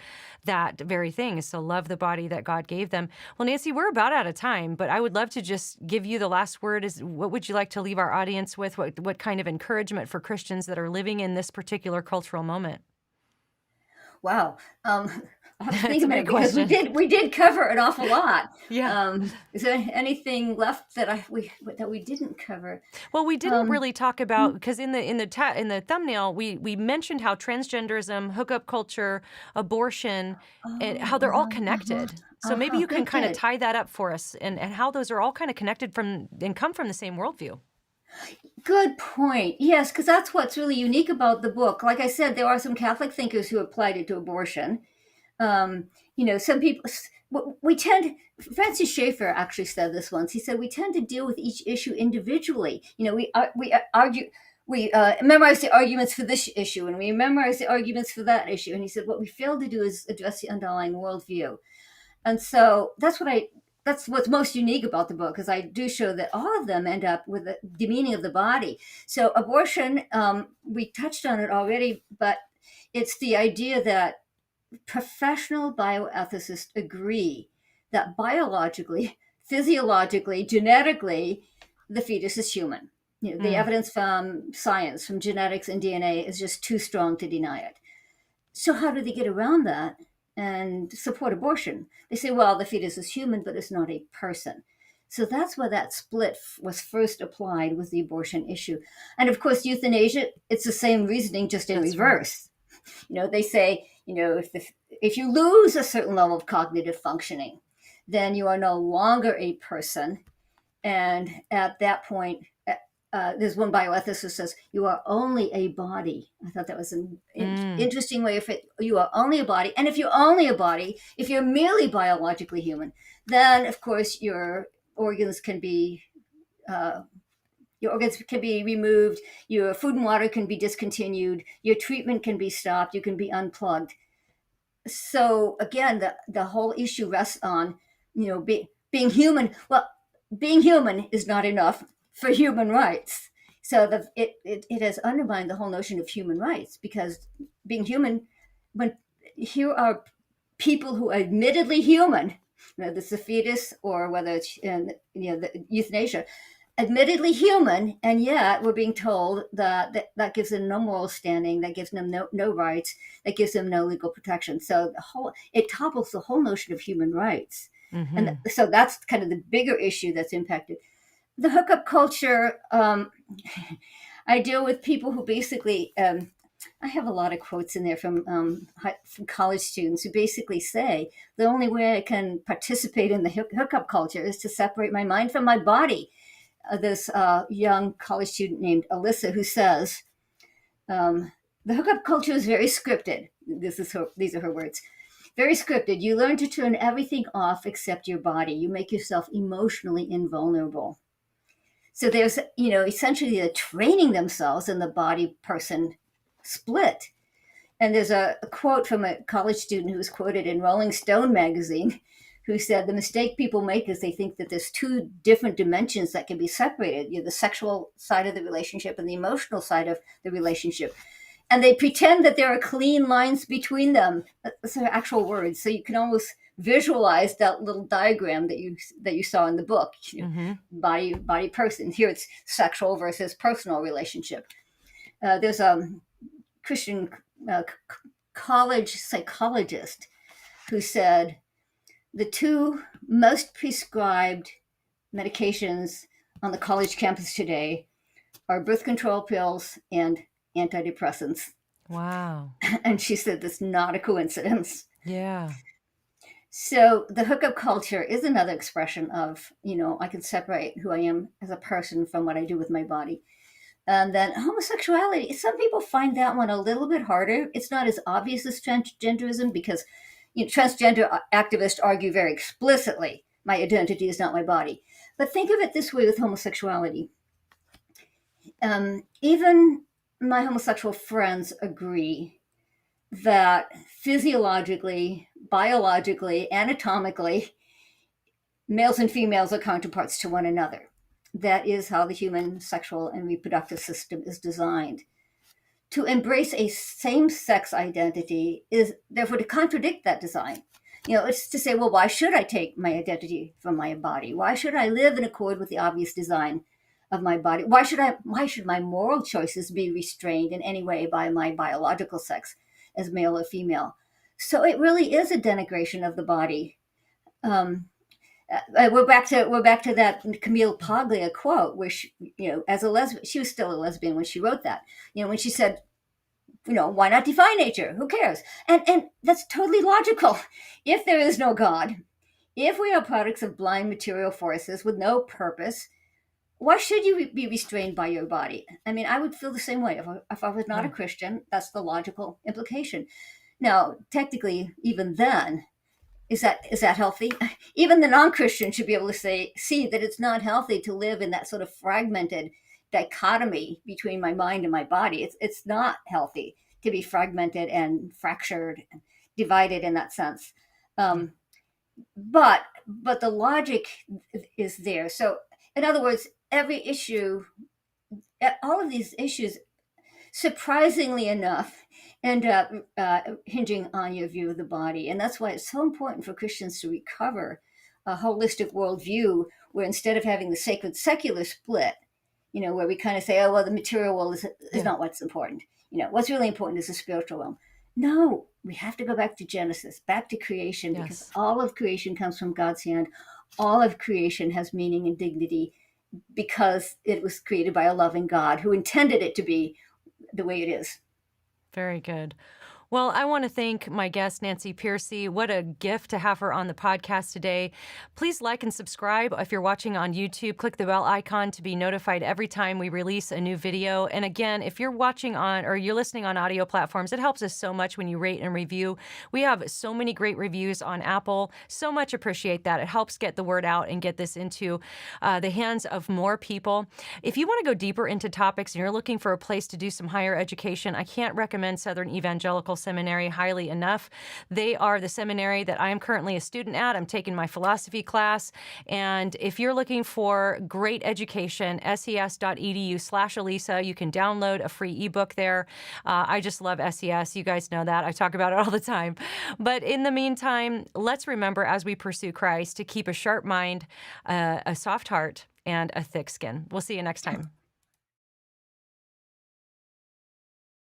that very thing, is to love the body that God gave them. Well, Nancy, we're about out of time, but I would love to just give you the last word. What would you like to leave our audience with? What kind of encouragement for Christians that are living in this particular cultural moment? Wow. I'll have to think It's a a minute big because we question. did cover an awful lot. Yeah. Is there anything left that we didn't cover? Well, we didn't Um, really talk about, because in the thumbnail we mentioned how transgenderism, hookup culture, abortion, and how they're all connected. So maybe you can Good, kind of good. tie that up for us, and how those are all kind of connected from and come from the same worldview. Good point. Yes, because that's what's really unique about the book. Like I said, there are some Catholic thinkers who applied it to abortion. Um, some people, we tend, Francis Schaeffer actually said this once. He said, we tend to deal with each issue individually. We argue, we memorize the arguments for this issue and we memorize the arguments for that issue. And he said, what we fail to do is address the underlying worldview. And so that's what's most unique about the book, because I do show that all of them end up with the demeaning of the body. So abortion, we touched on it already, but it's the idea that professional bioethicists agree that biologically, physiologically, genetically, the fetus is human. The evidence from science, from genetics and DNA is just too strong to deny it. So how do they get around that and support abortion? They say, well, the fetus is human, but it's not a person. So that's why that split was first applied with the abortion issue. And of course, euthanasia, it's the same reasoning, just in That's right. reverse. They say, if you lose a certain level of cognitive functioning, then you are no longer a person. And at that point, there's one bioethicist who says, you are only a body. I thought that was an interesting way of it. You are only a body. And if you're only a body, if you're merely biologically human, then of course your organs can be removed, your food and water can be discontinued, your treatment can be stopped, you can be unplugged. So again, the whole issue rests on, being human. Well, being human is not enough for human rights. So it has undermined the whole notion of human rights, because being human, when here are people who are admittedly human, whether it's the fetus or whether it's the euthanasia, admittedly human, and yet we're being told that gives them no moral standing, that gives them no rights, that gives them no legal protection. So it topples the whole notion of human rights. Mm-hmm. And so that's kind of the bigger issue that's impacted. The hookup culture, I deal with people who basically, I have a lot of quotes in there from college students who basically say, the only way I can participate in the hookup culture is to separate my mind from my body. This young college student named Alisa, who says, the hookup culture is very scripted. These are her words. Very scripted. You learn to turn everything off except your body. You make yourself emotionally invulnerable. So there's, essentially they're training themselves in the body person split. And there's a quote from a college student who was quoted in Rolling Stone magazine, who said the mistake people make is they think that there's two different dimensions that can be separated, the sexual side of the relationship and the emotional side of the relationship. And they pretend that there are clean lines between them. That's their actual words. So you can almost visualize that little diagram that you saw in the book. Body person. Here it's sexual versus personal relationship. There's a Christian college psychologist who said the two most prescribed medications on the college campus today are birth control pills and antidepressants. Wow. And she said that's not a coincidence. Yeah. So the hookup culture is another expression of, I can separate who I am as a person from what I do with my body. And then homosexuality, some people find that one a little bit harder. It's not as obvious as transgenderism, because transgender activists argue very explicitly, my identity is not my body. But think of it this way with homosexuality. Even my homosexual friends agree that physiologically, biologically, anatomically, males and females are counterparts to one another. That is how the human sexual and reproductive system is designed. To embrace a same-sex identity is therefore to contradict that design. It's to say, well, why should I take my identity from my body? Why should I live in accord with the obvious design of my body? Why should my moral choices be restrained in any way by my biological sex as male or female? So it really is a denigration of the body. Um, we're back to that Camille Paglia quote, where she, as a lesbian, she was still a lesbian when she wrote that. When she said, why not defy nature? Who cares? And that's totally logical. If there is no God, if we are products of blind material forces with no purpose, why should you be restrained by your body? I mean, I would feel the same way if I was not a Christian. That's the logical implication. Now, technically, even then, is that healthy? Even the non-Christian should be able to see that it's not healthy to live in that sort of fragmented dichotomy between my mind and my body. It's not healthy to be fragmented and fractured, and divided in that sense. But the logic is there. So, in other words, every issue, all of these issues, surprisingly enough, end up hinging on your view of the body. And that's why it's so important for Christians to recover a holistic worldview where instead of having the sacred secular split, where we kind of say, oh, well, the material world is not what's important. What's really important is the spiritual realm. No, we have to go back to Genesis, back to creation, because all of creation comes from God's hand. All of creation has meaning and dignity because it was created by a loving God who intended it to be the way it is. Very good. Well, I want to thank my guest, Nancy Pearcey. What a gift to have her on the podcast today. Please like and subscribe. If you're watching on YouTube, click the bell icon to be notified every time we release a new video. And again, if you're watching on or you're listening on audio platforms, it helps us so much when you rate and review. We have so many great reviews on Apple. So much appreciate that. It helps get the word out and get this into the hands of more people. If you want to go deeper into topics and you're looking for a place to do some higher education, I can't recommend Southern Evangelical Seminary highly enough. They are the seminary that I am currently a student at. I'm taking my philosophy class. And if you're looking for great education, ses.edu/Alisa, you can download a free ebook there. I just love SES. You guys know that. I talk about it all the time. But in the meantime, let's remember as we pursue Christ to keep a sharp mind, a soft heart, and a thick skin. We'll see you next time.